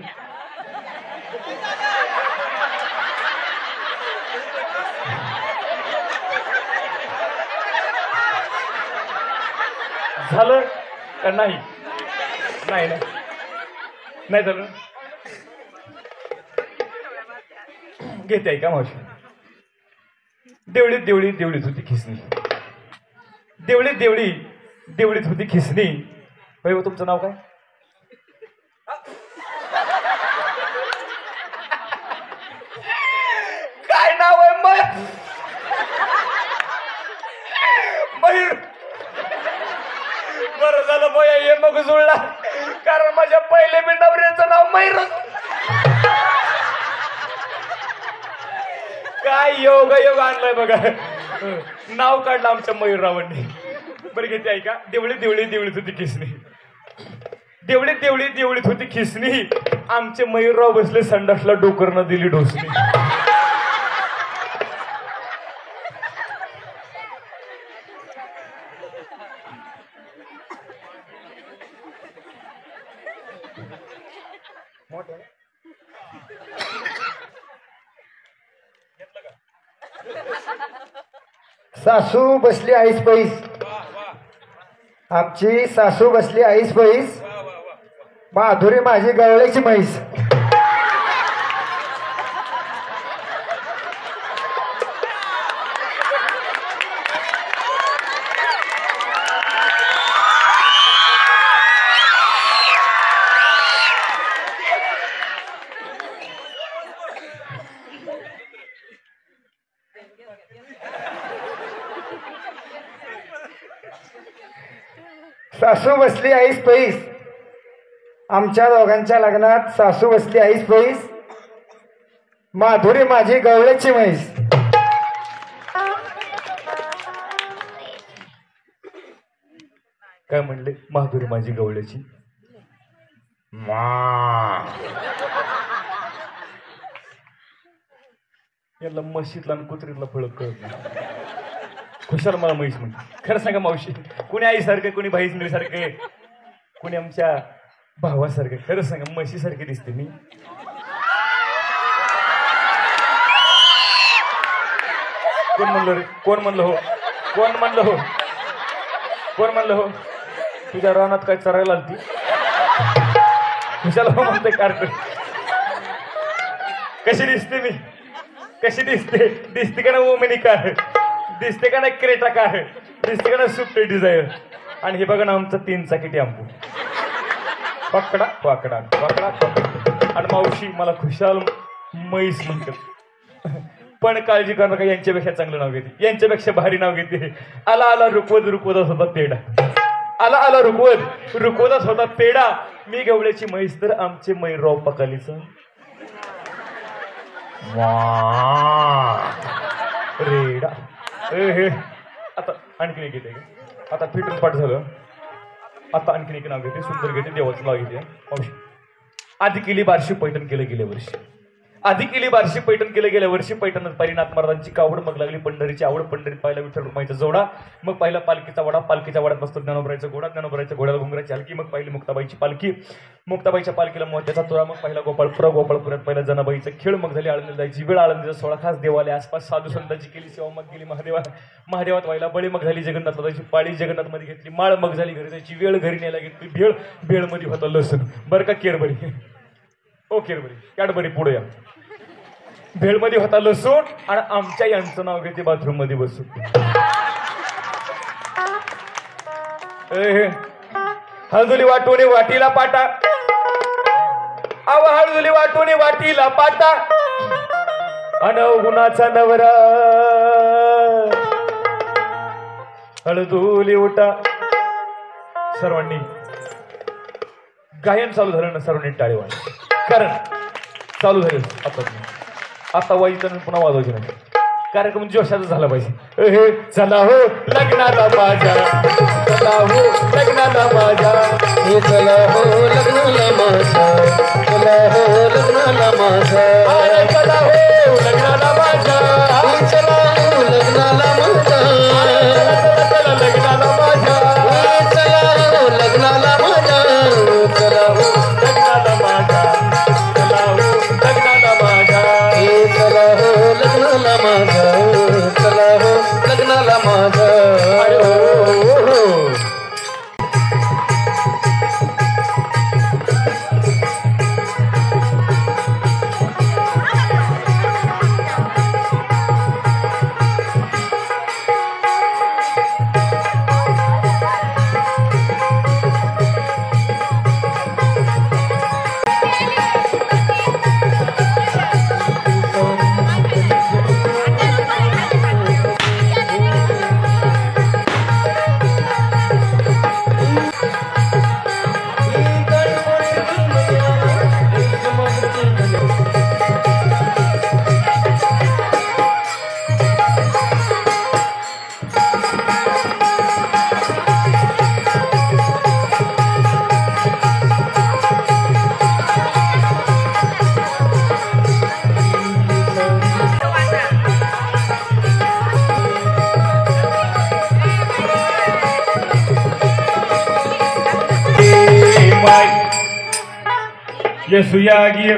झालं का नाही? नाही ना, नाही झालं. घेते आहे का मावशी? देवळीत देवळीत देवळीत होती खिसणी, देवळीत देवळीत होती खिसणी. भाई तुमचं नाव काय? काय नाव आहे? मयूर. बरं झालं बया ये मग जुळला, कारण माझ्या पहिले मी नवऱ्याचं नाव मयूर. काय योग योग आणलाय बघा. नाव काढलं आमच्या मयूररावांनी. बरं घेते आहे का? देवळीत देवळीत देवळीत होती खिसणी, देवळीत देवळीत देवळीत होती खिसणी. आमचे मयूरराव बसले संडासला, डोकरनं दिली डोसणी. सासू बसली आईस पैस, आमची सासू बसली आईस पैस, माधुरी माझी गवळ्याची म्हैस. सासू बसली आईस पैस, आमच्या दोघांच्या लग्नात सासू बसली आईस पैस, माधुरी माझी गवळ्याची म्हैस. काय म्हणले? माधुरी माझी गवळ्याची याला मशीतला आणि कुत्रीतला फळक कळत नाही. खुशाल मला म्हैस म्हणते. खरं सांगा मावशी, कोणी आईसारखं, कोणी भाईसनीसारखं, कोणी आमच्या भावासारखं. खरं सांगा म्हशीसारखी दिसते मी. कोण म्हणलं रे? कोण म्हणलं हो? कोण म्हणलं हो? कोण म्हणलं हो? तुझ्या रानात काय चरायला आलती? खुशाल हो म्हणते कारकड. कशी दिसते मी? कशी दिसते? दिसते का ना ओमेनी कार? दिसते का ना क्रेटा कार? दिसते का ना स्विफ्ट डिझायर? आणि हे बघा ना आमचं 3 चाकी टेम्पो. पकडा पकडा पकडा पकडा. आणि मावशी मला खुशाल म्हैस म्हणतात. पण काळजी करू नका, यांच्यापेक्षा चांगलं नाव घेते, यांच्यापेक्षा भारी नाव घेते. आला आला रुकवत रुकवतच होता पेढा. आला आला रुकवत रुकवतच होता पेढा. मी गवळ्याची म्हैस तर आमचे मयूरराव पकालीचा रेडा. आता आणखीन एक घेते. आता फिटून पाठ झालं. आता आणखीन एक नाव घेते, सुंदर घेते, देवाचं नाव घेते. मावशी आधी केली बारशी पैठण केलं गेल्या वर्षी. आधी केली बारशी पैठण केलं गेल्या वर्षी. पैठणात पाहिली नाथ महाराजांची कावड, मग लागली पंढरीची आवड. पंढरीत पाहिला विठ्ठल रुक्माईचा जोडा, मग पाहिला पालखीचा वडा. पालखीच्या वड्यात बसतो ज्ञानोबरायचा घोडा. ज्ञानोबरायच्या घोड्याला घुंगराची हलकी. मग पाहिली मुक्ताबाईची पालखी. मुक्ताबाईच्या पालखीला मोत्याचा तुरा. मग पहिला गोपाळपुरा. गोपाळपुऱ्यात पहिला जनाबाईचा खेळ. मग झाली आळंदीला जायची वेळ. आळंदीचा सोळा खास देवालय आसपास साधू संतांची केली सेवा. मग गेली महादेवात व्हायला बळी. मग झाली जगन्नाथला जायची पाळी. जगन्नाथ मध्ये घेतली माळ. मग झाली घरी जायची वेळ. घरी न्यायला घेतली भेळ. भेळ मध्ये होता लसूण. बरं का केरबरी? ओ केरबरी कॅडबरी पुढे या. भेळमध्ये होता लसूण. आणि आमच्या यांचं नाव घेते बाथरूम मध्ये बसून. हळदुली वाटून वाटीला पाटा. अव हळदुली वाटून वाटीला पाटा. अनवगुणाचा नवरा हळदुली उठा. सर्वांनी गायन चालू झालं ना, सर्वांनी टाळी वाजवा. कारण चालू झाले आता वाईचं पुन्हा वाजवायचे नाही. कार्यक्रम जोशाचा झाला पाहिजे. हे चला हो लग्नाला माझ्या, चला हो लग्नाला माझ्या, हे चला हो लग्नाला माझ्या, चला हो लग्नाला माझ्या, अरे चला हो लग्नाला माझ्या, हे चला हो लग्नाला माझ्या, चला लग्नाला माझ्या, हे चला हो लग्नाला माझ्या, चला हो लग्नाला माझ्या, चला हो लग्नाला माझ्या. हे चला हो लग्नाला माझ्या, चला हो लग्नाला माझ्या. अरे हो, हो. Yesuya gir,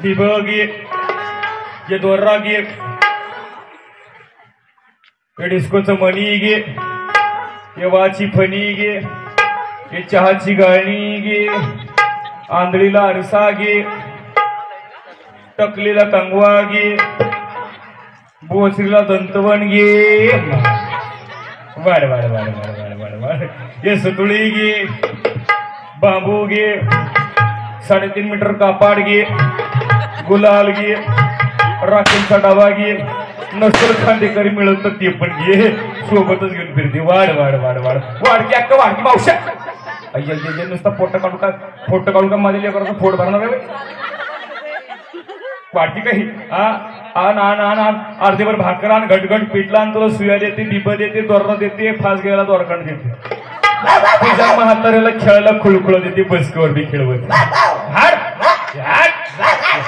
Biba gir, Yedora gir, Diskoचं मणी गे, येवाची फणी गे, ये चहाची गाळणी गे, आंधळीला आरसा गे, टकलीला कंगवा गे, बोचरीला दंतवन गे. वाढ वाढ वाढ वाढ वाढ वाढ वाढ. ये सुतुळी गे, बांबू गे, 3.5 मीटर कापाड गे, गुलाल गे, राखींचा डबा गे, नसल खांदेकरी मिळत ते पण घे, सोबतच घेऊन फिरते. वाढ वाढ वाढ वाढ वाढ की अक्का वाढ की मावशा. अय्या नुसता फोटो काढू का माझ्या लेकराचा फोट भरणार आहे वाटती काही. आण आण आण आण अर्धेभर भाकर आण, घटघट पिठला आण, तुला सुया देते, डिब देते, दोरा देते, फास घ्यायला दोरकांड देते, तुझ्या म्हाताऱ्याला खेळायला खुळखुळ देते, बसकीवर बी खेळवत. हाड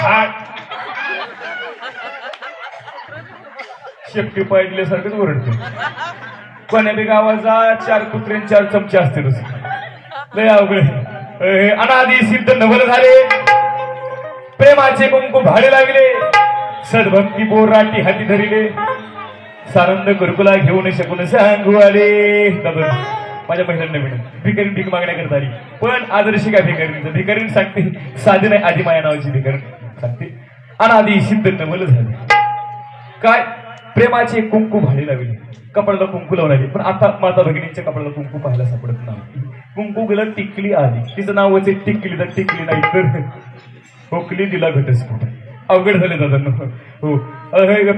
हाड शेपटी पाहिल्यासारखंच ओरडते. कोण्या बी गावाचा 4 कुत्रे 4 चमचे असतीलच. लय अवघड. अनादी सिद्ध नवल झाले, प्रेमाचे कुंकू भाडे लागले, सद्भक्ती बोराटी हाती धरिले, सानंद गुरुकुला घेऊन शकून सांगू आले. माझ्या महिलांना मिळून भिकारी भीक मागण्याकरता आली, पण आदर्शी काय भिकारीण सांगते, साधी नाही आधी माया नावाची भिकारीण सांगते. अनादी सिद्ध नवल झाले, काय प्रेमाचे कुंकू भाडे लागले, कपड्याला कुंकू लावून, पण आता माता भगिनींच्या कपड्याला कुंकू पाहायला सापडत नाही. कुंकू गेलं टिकली आली, तिचं नाव होते टिकली, तर टिकली नाही तर खोकली, दिला घटस्फोट. अवघड झाले दादा. हो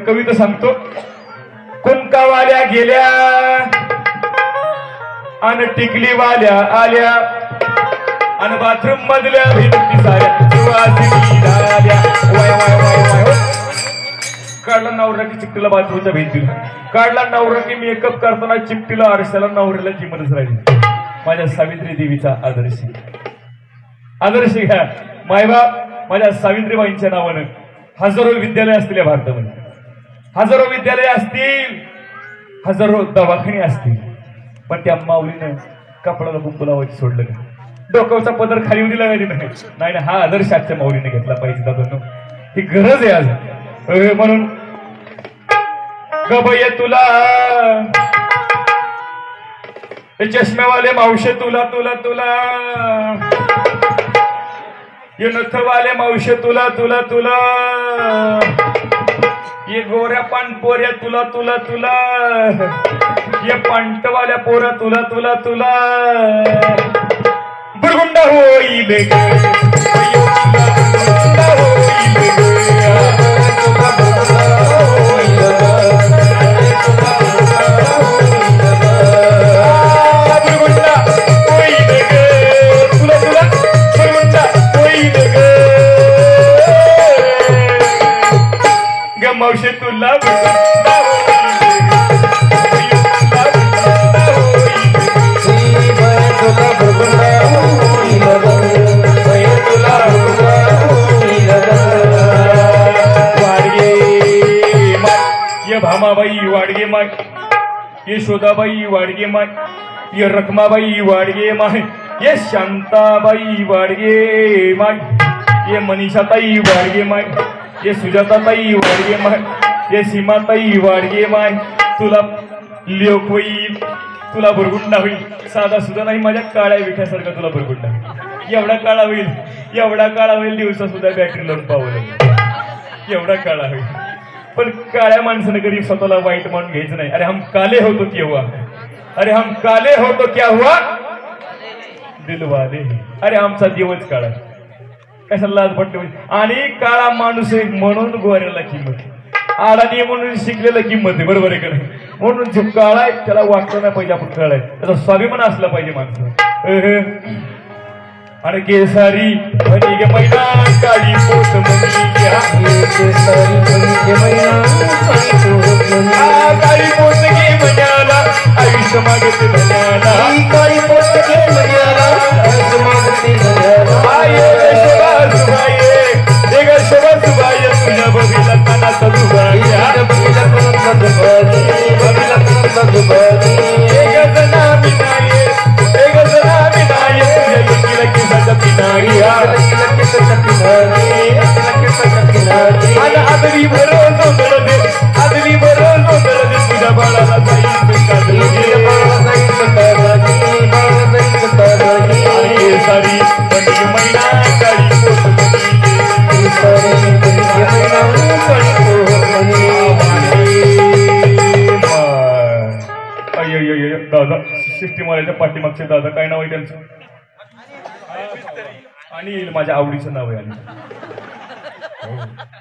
कविता सांगतो. कुंकावाल्या गेल्या आणि टिकली वाल्या आल्या, आणि बाथरूम मधल्या भिंती साऱ्या सुवासिनी झाल्या. Y Y Y Y. काढला नवरा की चिकटीला बाथरूमच्या भिंतीला, काढला नवरा की मेकअप करताना चिकटीला आरशाला, नवऱ्याला जिमतच राहिली. माझ्या सावित्री देवीचा आदर्श घ्या. मायबाप माझ्या सावित्रीबाईंच्या नावानं हजारो विद्यालय असतील या भारतामध्ये, हजारो विद्यालय असतील, हजारो दवाखाने असतील, पण त्या माऊलीनं कपड्याला कुंकू लावायचं सोडलं का? डोक्याचा पदर खाली दिला नाही ना. हा आदर्श आजच्या माऊलीने घेतला पाहिजे दादांनो, ही गरज आहे आज. म्हणून गबय तुला चष्म्यावाले मावशे, तुला तुला तुला ये नथवाले मावशे, तुला तुला तुला ये गोऱ्या पानपोऱ्या, तुला तुला तुला ये पांटवाल्या पोऱ्या, तुला तुला तुला बुरगुंडा होईल ग. तुला भरगुंडा होईल तुला भरगुंडा होईल तुला वाडगे माय ये भामाबाई वाडगे माय ये शोधाबाई वाडगे माय ये रखमाबाई वाडगे माय ये शांताबाई वाडगे माय ये मनीषाताई वाडगे माय ये सुजाताताई वाडगे माय ये सीमाताई वाडगे माय तुला लोक होईल तुला भरगुंडा होईल साधा सुद्धा नाही माझ्या काळ्या विठ्यासारखा तुला भरगुंडा होईल एवढा काळा होईल दिवसा सुद्धा बॅटरी लावून पावलं एवढा काळा होईल पण काळ्या माणसाने कधी स्वतःला वाईट म्हणून घ्यायचं नाही अरे हम काले होतो केव्हा अरे हम काले होतो क्या हुआ दिलवाले अरे आमचा दिवस काळा कशाला लाज पडते आणि काळा माणूस आहे म्हणून गोऱ्याला किंमत आडाणी म्हणून शिकलेला किंमत आहे बरोबर आहे का नाही म्हणून जो काळा आहे त्याला वाटलं नाही पाहिजे आपण काळा आहे त्याचा स्वाभिमान असला पाहिजे माणसं आणि केसारी म्हणजे मैना काळी पोट काळी पोट घे म्हणाला आयुष्य मागते म्हणाला काळी पोट घे म्हणाला आयुष्य मागते सुबाय तुझ्या बघीला कानाचा दुबाया एक जना मिनाये तुझ्या लेकीला केसाच्या पिनाळी आदली भरून जोंधळ दे तुझ्या बाळाला सारी म्हणजे मैना काळी दादा सिस्टीमालाच्या पाठीमागचे दादा काय नाव आहे त्यांचं आणि माझ्या आवडीचं नाव आहे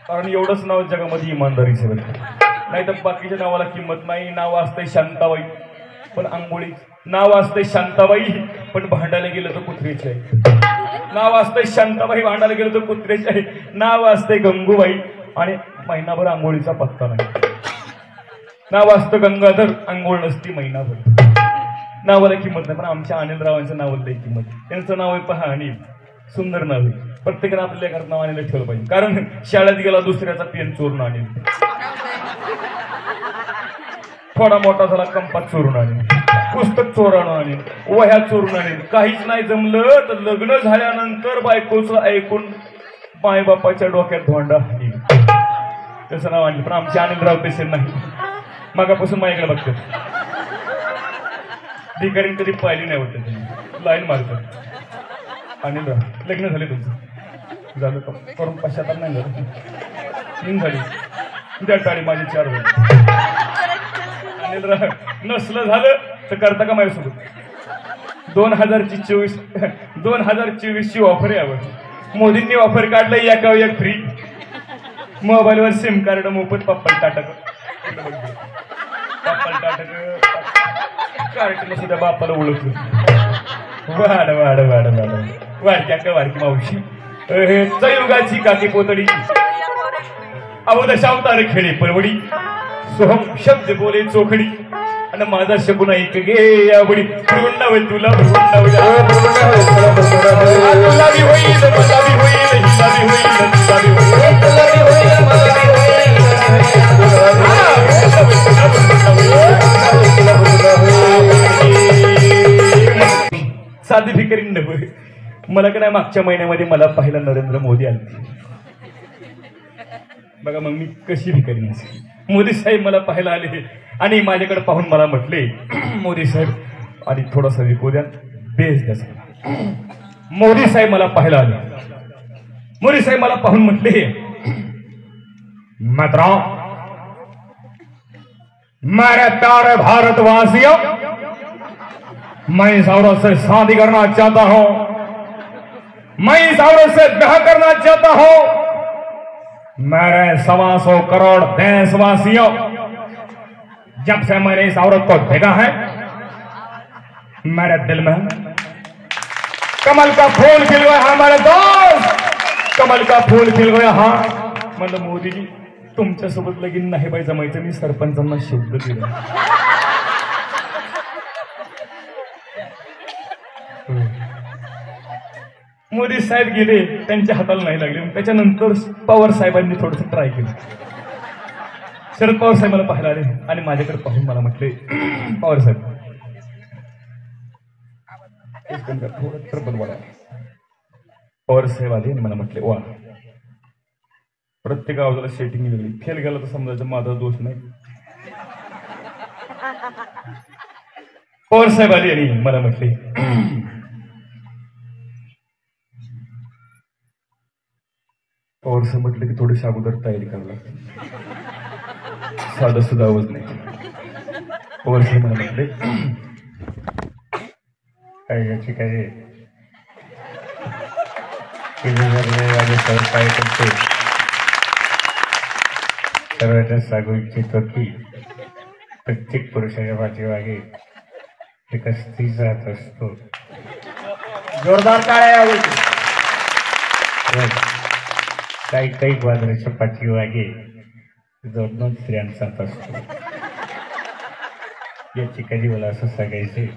कारण एवढंच नाव जगामध्ये इमानदारी सेवा नाही तर बाकीच्या नावाला किंमत नाही नाव असतंय शांताबाई पण आंघोळी नाव असतंय शांताबाई पण भांडायला गेलं तर कुत्रेच आहे नाव असतंय शांताबाई भांडायला गेलं तर कुत्रेच आहे नाव असतंय गंगूबाई आणि महिनाभर आंघोळीचा पत्ता नाही नाव असतं गंगाधर आंघोळ नसती महिनाभर नावाला किंमत नाही पण आमच्या अनिलरावांच्या नावाला किंमत त्यांचं नाव आहे पहा अनिल सुंदर नाव आहे प्रत्येकाने आपल्या घरात नाव अनिल ठेवलं पाहिजे कारण शाळेत गेला दुसऱ्याचा पेन चोरून आणेल थोडा मोठा झाला कंपात चोरून आणेल पुस्तक चोरून आणेल वह्या चोरून आणेल काहीच नाही जमलं तर लग्न झाल्यानंतर बायकोचं ऐकून मायबापाच्या डोक्यात धोंडा आणेल तसं नाव आणलं पण आमचे अनिलराव तसे नाही मागापासून माझ्याकडे बघतात भिकारीने कधी पाहिली नाही वाटत लाईन मारतात अनिलराव लग्न झाले तुमचं झालं करून पश्चाताप नाही झालं 3 झाली द्या टाळी माझी 4 झाली अनिलराव नसलं झालं तर करता का माझ्यासोबत 2024 ची ऑफर यावर मोदींनी ऑफर काढलं एका एक फ्री मोबाईलवर सिम कार्ड मोफत पप्पल टाटक कार्टून सुद्धा बापाला ओळखलं वाढ वाढ वाढ वाढ वाडक्या का वारकी मावशी युगाची काकी पोतडी अवदशावतार खेळे परवडी सोहम शब्द बोले चोखडी आणि माझा शकुन ऐक गे यावडी भुरगुंडावली तुला भुरगुंडावली तुला बी होईल मला बी होईल हिला बी होईल तुला बी होईल तुला बी होईल मला बी होईल साधी भिकारी नव्हे मला का नाही मागच्या महिन्यामध्ये मला पाहिला नरेंद्र मोदी आले बघा मग मी कशी भिकारी नसेल मोदी साहेब मला पाहायला आले आणि माझ्याकडे पाहून मला म्हटले मोदी साहेब आणि थोडासा विकू द्या बेस द्या मोदी साहेब मला पाहायला आले मोदी साहेब मला पाहून म्हटले मित्रों मेरे प्यारे भारतवासियों मैं इस औरत से शादी करना चाहता हूं मैं इस औरत से ब्याह करना चाहता हूं मेरे 125 करोड़ देशवासियों जब से मैंने इस औरत को देखा है मेरे दिल में कमल का फूल खिल गया है मेरे दोस्त कमल का फूल खिल गया हाँ मतलब मोदी जी तुमच्यासोबत लगीन नाही पाहिजे जमायचं, मी सरपंचांना शब्द दिला. मोदी साहेब गेले, त्यांच्या हाताला नाही लागले. त्याच्यानंतर पवार साहेबांनी थोडस ट्राय केलं. शरद पवार साहेब मला पाहायला आले आणि माझ्याकडे पाहून मला म्हटले, पवार साहेब थोडं तर बनवा. पवार साहेब आले आणि मला म्हटले, वा प्रत्येक आवाजाला सेटिंग वेगळी, फेल गेला तर समजायचं माझा दोष नाही. पवार साहेब आले आणि मला म्हटले, पवार साहेब म्हटले की थोडीशी अगोदर तयारी करावी लागते, साधं सुद्धा आवाज नाही. पवार साहेब मला म्हटले, काय याची काय काय करतो सर्वांना सांगू इच्छितो की प्रत्येक पुरुषाच्या पाठीमागे एक स्त्री जात असतो. जोरदार टाळ्या. काही काही बाजाराच्या पाठीमागे 2-2 स्त्रियांचा असतो. या ठिकाणी मला असं सांगायचे,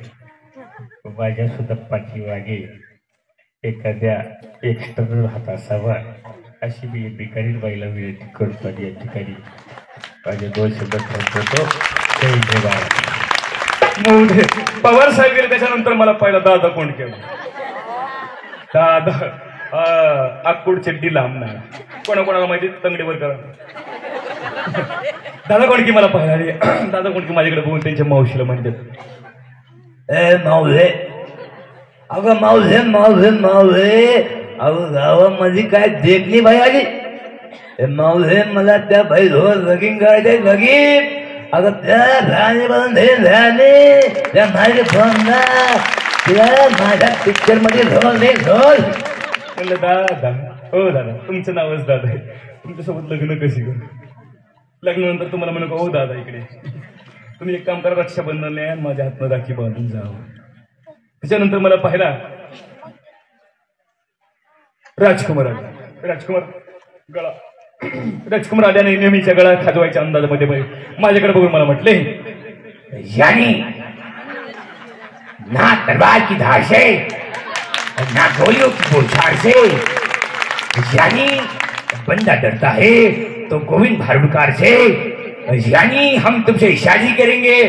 माझ्या सुद्धा पाठीमागे एखाद्या एक्स्टर्नल हात असावा, अशी मी बिकारील बाईला विनंती करतो. आणि या ठिकाणी माझे 2 शब्द ठरवतो. पवार साहेब गेले, त्याच्यानंतर मला पहिला दादा कोण केलं. दादा आकुड चड्डी लांबणार, कोणाकोणाला माहिती तंगडीवर करा. दादा कोणकी मला पाहायला आले. दादा कोणकी माझ्याकडे बघून त्यांच्या मावशीला म्हणतात, ए मावळे, अगं मावळे मावळे मावळे, अगं गावामध्ये काय देखणी बाई आली. मावळे मला त्या बाईजवळ लगीन करायचंय, लगीन. अगं त्या राणीपासून राणे त्या माझे फोनला त्या माझ्या पिक्चर मध्ये झोल नाही झोल. म्हणलं दादा, हो दादा तुमचं नावच दादा आहे, तुमच्यासोबत लग्न कशी कर. लग्नानंतर तुम्हाला म्हणू, हो दादा इकडे तुम्ही एक काम करा, रक्षाबंधन आहे माझ्या हातनं राखी बांधून जावं. त्याच्यानंतर मला पाहिला राजकुमार आला. राजकुमार गळा राजकुमार आल्याने नेहमीच्या गळा खाजवायच्या अंदाजामध्ये माझ्याकडे बघून मला म्हटले, यानी ना तलवार की धार से ना गोलियों की बौछार से, यानी बंदा डरता है तो गोविंद भारुडकार से, यानी हम तुमसे शादी करेंगे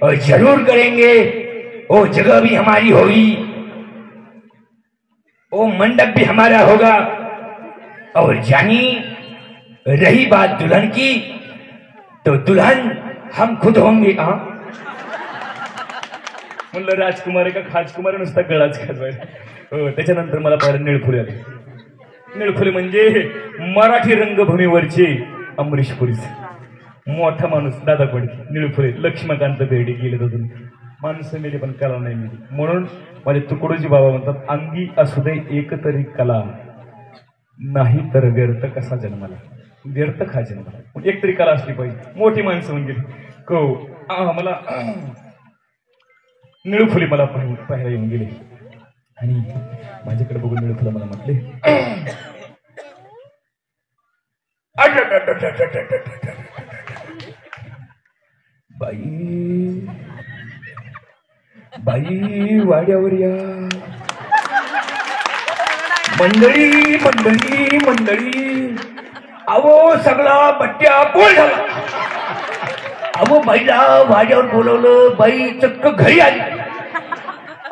और जरूर करेंगे. वो जगह भी हमारी होगी, वो मंडप भी हमारा होगा. और जानी रही बात दुल्हन की, तो दुल्हन हम खुद होंगे. म्हणलं राजकुमार का खाजकुमार, नुसता गळाच खाजवायला. हो. त्याच्यानंतर मला पाहिलं निळफुले आले. निळफुले म्हणजे मराठी रंगभूमीवरचे अमरीश पुरीचे मोठा माणूस दादा कोडके. निळफुले लक्ष्मीकांत बेर्डे गेले तिथून. माणसं मेली पण कला नाही मेली, म्हणून माझे तुकडोजी बाबा म्हणतात, अंगी असू दे एक तरी कला, नाही तर व्यर्थ कसा जन्माला. व्यर्थ खा जन्माला, एक तरी कला असली पाहिजे. मोठी माणसं होऊन गेली. को मला निळफुले मला पाहायला येऊन गेले आणि माझ्याकडे बघून निळफुले मला म्हटले, बाई बाई वाड्यावर या. मंडळी मंडळी मंडळी, अहो सगळा बट्ट्या बोल झाला. अहो बाईला वाड्यावर बोलवलं, बाई चक्क घरी आली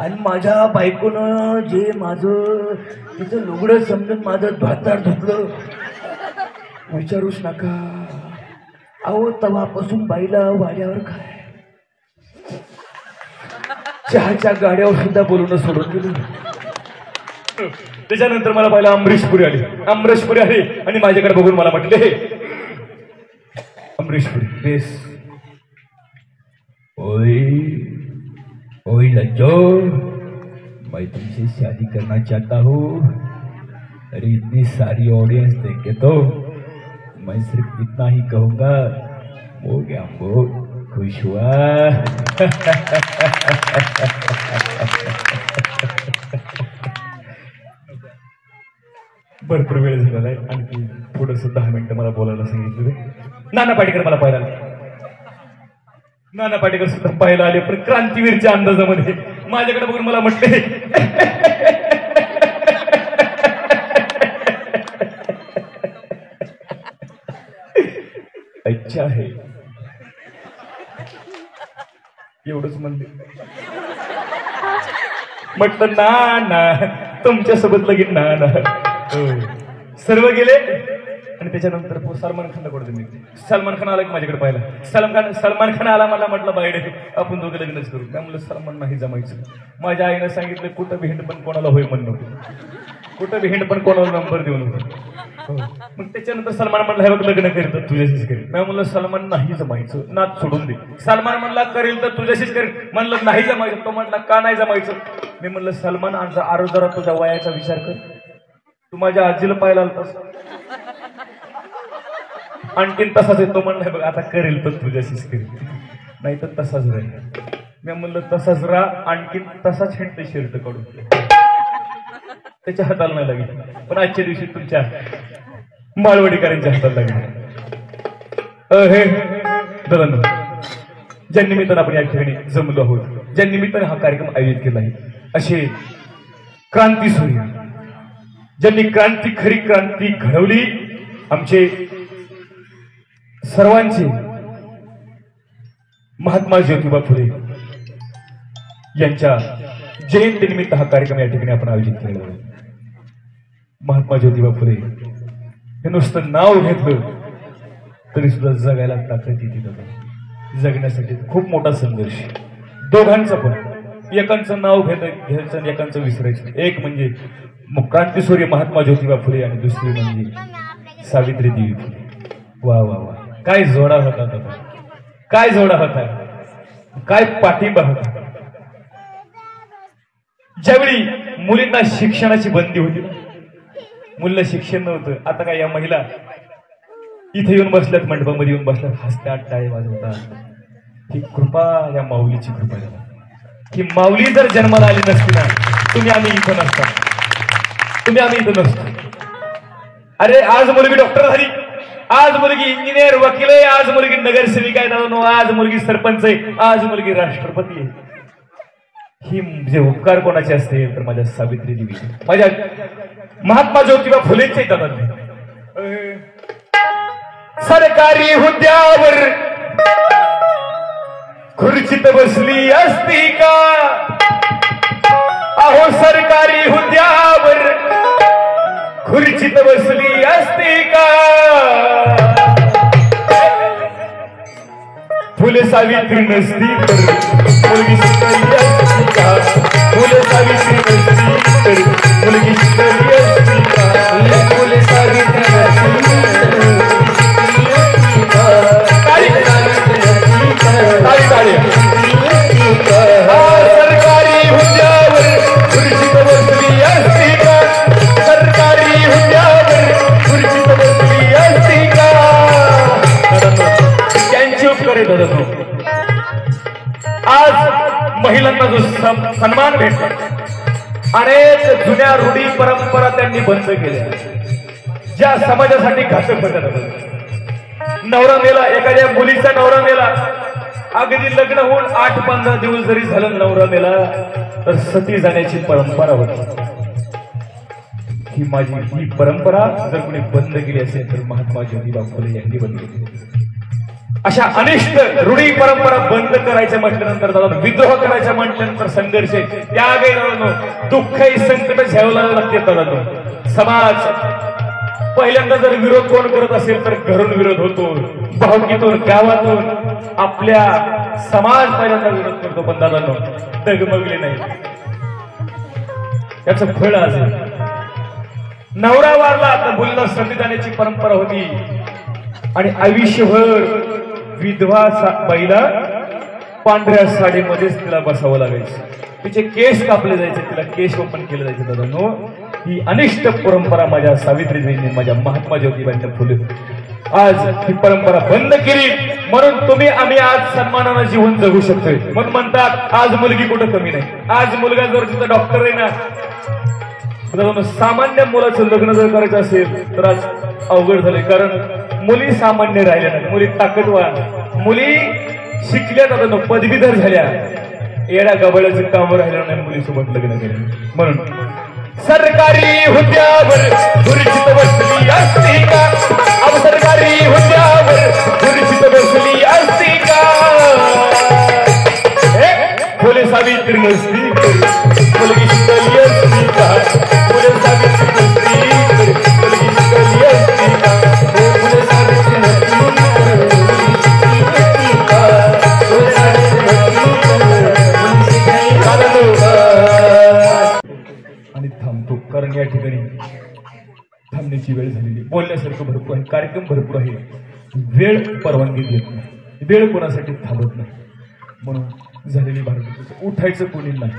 आणि माझ्या बायकोनं जे माझं तिचं लुगडं समजून माझं भातार धुतलं, विचारूच नका. अहो तवापासून बाईला वाड्यावर काय चहाच्या गाड्यावर सुद्धा बोलून सोडून गेलो. त्याच्यानंतर मला पाहिलं अमरीशपुरी आली. अमरीशपुरी आली आणि माझ्याकडे बघून मला म्हटले, अमरीशपुरी बेस. ओए ओए लज्जो, मैं तुमसे शादी करना चाहता हूँ. अरे इतनी सारी ऑडियंस देखे तो मैं सिर्फ इतना ही कहूंगा, हो गया वो खुश हुआ. भरपूर वेळ झालेला आहे. आणखी थोडस 10 मिनिटं मला बोलायला सांगितलं. नाना पाटेकर मला पाहायला आले. नाना पाटेकर सुद्धा पाहायला आले, पण क्रांतीवीरच्या अंदाजामध्ये माझ्याकडे बघून मला म्हटले इच्छा आहे, एवढंच म्हणले. म्हटलं ना ना तुमच्यासोबत लगीन ना ना. सर्व गेले आणि त्याच्यानंतर सलमान खानला कडे मी सलमान खान आला की माझ्याकडे पाहिला. सलमान खान आला, मला म्हटलं बाहेर आपण दोघे लग्नच करू. त्यामुळे सलमान नाही जमायचं. माझ्या आईनं सांगितलं कुठं भेंड पण कोणाला होय म्हणू नको, कुठं भेंड पण कोणाला नंबर देऊ नको. मग त्याच्यानंतर सलमान म्हणला हे बघ लग्न करेल तर तुझ्याशीच करेल. मी म्हणलं सलमान नाही जमायचं, नाच सोडून दे. सलमान म्हणला करेल तर तुझ्याशीच करेल. म्हणलं नाही जमायचं. तो म्हटला का नाही जमायचं. मी म्हणलं सलमान आमचा आरोग्याला तुझ्या वयाचा विचार कर. तू माझ्या आजीला पाहायला आलतास, आणखीन तसाच येतो. म्हणलं बघ आता करेल तर तुझ्याशीच करेल, नाही तर तसाच राहील. मी म्हणलं तसाच राहा, आणखीन तसाच हिंट शर्ट काढून त्याच्या हाताला नाही लागेल. पण आजच्या दिवशी तुमच्या माळवडीकरांच्या हाताला लागेल. हे दादा, ज्या निमित्तानं आपण या ठिकाणी जमलो आहोत, ज्या निमित्ताने हा कार्यक्रम आयोजित केला आहे, असे क्रांतीसूर्य ज्यांनी खरी क्रांती घडवली, आमचे सर्वांचे महात्मा ज्योतिबा फुले यांच्या जयंतीनिमित्त हा कार्यक्रम या ठिकाणी आपण आयोजित केलेला आहे. महात्मा ज्योतिबा फुले हे नुसतं नाव घेतलं तरी सुद्धा जगायला ताकद येते. जगण्यासाठी खूप मोठा संघर्ष दोघांचा पण. एकांचं नाव घ्यायचं आणि एकांचं विसरायचं. एक म्हणजे क्रांतीसूर्य महात्मा ज्योतिबा फुले आणि दुसरी म्हणजे सावित्रीदेवी फुले. वा वा वा, काय जोडा होता दादा, काय जोडा होता, काय पाठिंबा होता. ज्यावेळी मुलींना शिक्षणाची बंदी होती, मुलीला शिक्षण नव्हतं. आता काय या महिला इथे येऊन बसल्यात, मंडपामध्ये येऊन बसल्यात, हसत्यात, टाळे वाजवतात. ही कृपा या माऊलीची कृपा आहे. ही माऊली जर जन्माला आली नसती ना, तुम्ही आम्ही इथं नसता, तुम्ही आम्ही इथं नसतो. अरे आज मुलगी डॉक्टर झाली, आज मुलगी इंजिनियर वकील आहे, आज मुलगी नगरसेविका आहे दादा, आज मुलगी सरपंच आहे, आज मुलगी राष्ट्रपती आहे. ही जे उपकार कोणाचे असते तर माझ्या सावित्रीदेवी, माझ्या महात्मा ज्योतिबा फुलेंचे दादा. सरकारी हुद्द्यावर खुर्चीत बसली असती का, अहो सरकारी हुद्द्यावर खुर्चीत बसली असती का. फुले सावित्री नसती तर मुलगी शिकली असती का, फुले सावित्री नसती तर मुलगी शिकली असती का, फुले सावित्री नसती सरकारी हुद्द्यावर खुर्चीत बसली असती का, सरकारी हुद्द्यावर खुर्चीत बसली असती का. त्यांची उपकारे दादा, आज महिलांना जो सन्मान भेटतो, अनेक जुन्या रूढी परंपरा त्यांनी बंद केल्या, ज्या समाजासाठी घातक होत्या. नवरा मेला, एखाद्या मुलीचा नवरा मेला, अगदी लग्न होऊन 8-15 दिवस जरी झालं नवरा मेला तर सती जाण्याची परंपरा होती. ही परंपरा जर कोणी बंद केली असेल तर महात्मा ज्योतिबा फुले यांनी बंद केली. अशा अनिष्ट रूढी परंपरा बंद करायच्या म्हटल्यानंतर दादा, विद्रोह करायच्या म्हटल्यानंतर संघर्ष, त्याग आहे, दुःखही संकट झेलावं लागते दादा. समाज पहिल्यांदा जर विरोध कोण करत असेल तर घरून विरोध होतो, भावकीतून, गावातून, आपल्या समाज पहिल्यांदा विरोध करतो. पण दादांनो डगमगले नाही, याचं फळ आज नवरा वारला तर मुलीला सती जाण्याची परंपरा होती आणि आयुष्यभर विधवा बाईला पांढऱ्या साडीमध्येच तिला बसावं लागायचं, तिचे केस कापले जायचे, तिला केश ओपन केले जायचे. दादांनो ही अनिष्ट परंपरा माझ्या सावित्रीबाईंनी, माझ्या महात्मा ज्योतिबांनी फुले आज ही परंपरा बंद केली. म्हणून तुम्ही आम्ही आज सन्मानानं जीवन जगू शकतोय. म्हणून म्हणतात आज मुलगी कुठं कमी नाही. आज मुलगा जर तिथं डॉक्टर आहे ना, मित्रांनो, सामान्य मुलाचं लग्न जर करायचं असेल तर आज अवघड झाले, कारण मुली सामान्य राहिल्या नाही, मुली ताकदवान, मुली शिकल्यात, आता पदवीधर झाल्या, येड्या गबाळ्याचं काम राहिलं नाही मुलीसोबत लग्न केलं. म्हणून सरकारी हुद्द्यावर खुर्चीत बसली असती का, अब सरकारी हुद्द्यावर खुर्चीत बसली असती का, फुले सावित्री नसती मुलगी शिकली असती का, फुले सावित्री नसती मुलगी शिकली असती का, फुले सावित्री नसती मुलगी शिकली का, फुले सावित्री नसती आणि थांबतो, कारण या ठिकाणी थांबण्याची वेळ झालेली, बोलण्यासारखं भरपूर आहे, कार्यक्रम भरपूर आहे, वेळ परवानगी देत नाही, वेळ कोणासाठी थांबत नाही. म्हणून झालेली भारत उठायचं कोणी नाही,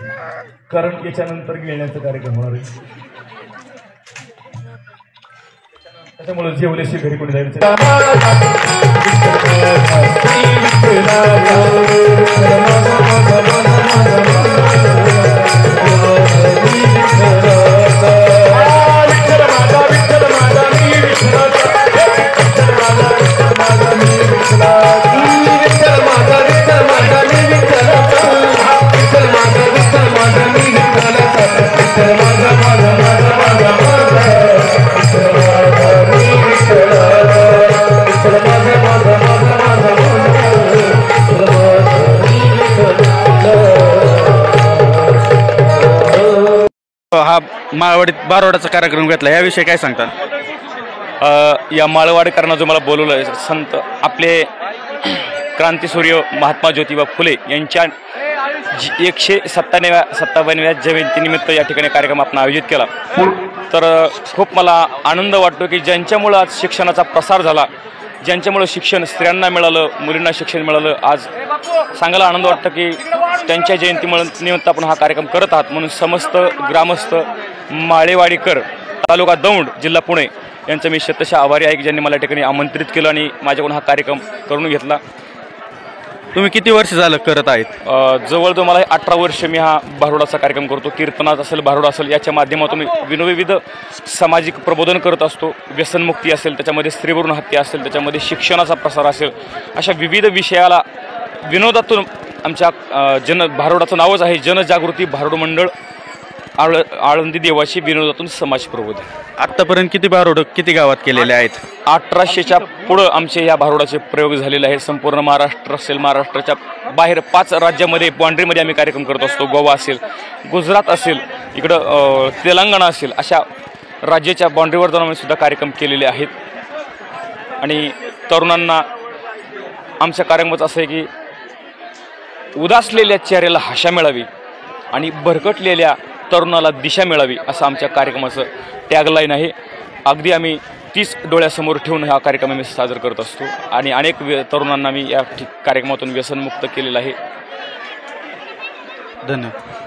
कारण याच्यानंतर गिळण्याचा कार्यक्रम होणार आहे. त्याच्यामुळे जेवल्याशी घरी कोणी जायचं. हा माळवाडीत बारोडाचा कार्यक्रम घेतला, याविषयी काय सांगतात? या माळवाडकरांना जो मला बोलवलं आहे, संत आपले क्रांतीसूर्य महात्मा ज्योतिबा फुले यांच्या 157व्या जयंतीनिमित्त या ठिकाणी कार्यक्रम आपण आयोजित केला. तर खूप मला आनंद वाटतो की ज्यांच्यामुळं आज शिक्षणाचा प्रसार झाला, ज्यांच्यामुळं शिक्षण स्त्रियांना मिळालं, मुलींना शिक्षण मिळालं, आज सांगायला आनंद वाटतं की त्यांच्या जयंतीनिमित्त आपण हा कार्यक्रम करत आहात. म्हणून समस्त ग्रामस्थ माळेवाडीकर, तालुका दौंड, जिल्हा पुणे यांचं मी शतशः आभारी आहे की ज्यांनी मला या ठिकाणी आमंत्रित केलं आणि माझ्याकडून हा कार्यक्रम करून घेतला. तुम्ही किती वर्ष झालं करत आहेत? जवळजवळ मला 18 वर्ष मी हा भारुडाचा कार्यक्रम करतो. कीर्तनात असेल, भारुड असेल, याच्या माध्यमातून विविध सामाजिक प्रबोधन करत असतो. व्यसनमुक्ती असेल, त्याच्यामध्ये स्त्रीभ्रूण हत्या असेल, त्याच्यामध्ये शिक्षणाचा प्रसार असेल, अशा विविध विषयाला विनोदातून आमच्या भारुडाचं नावच आहे जनजागृती भारुड मंडळ आळंदी देवाची, विनोदातून समाज प्रबोधन. आत्तापर्यंत किती भारुड किती गावात केलेले आहेत? 1800च्या पुढं आमचे या भारुडाचे प्रयोग झालेले आहेत. संपूर्ण महाराष्ट्र असेल, महाराष्ट्राच्या बाहेर 5 राज्यामध्ये बाँड्रीमध्ये आम्ही कार्यक्रम करत असतो. गोवा असेल, गुजरात असेल, इकडं तेलंगणा असेल, अशा राज्याच्या बाँड्रीवर जाऊन आम्ही सुद्धा कार्यक्रम केलेले आहेत. आणि तरुणांना आमच्या कार्यक्रमाचं असं आहे की उदासलेल्या चेहऱ्याला हशा मिळावी आणि भरकटलेल्या तरुणाला दिशा मिळावी, असं आमच्या कार्यक्रमाचं टॅगलाईन आहे. अगदी आम्ही 30 डोळ्यासमोर ठेवून हा कार्यक्रम आम्ही सादर करत असतो आणि अनेक तरुणांना मी या कार्यक्रमातून व्यसनमुक्त केलेलं आहे. धन्यवाद.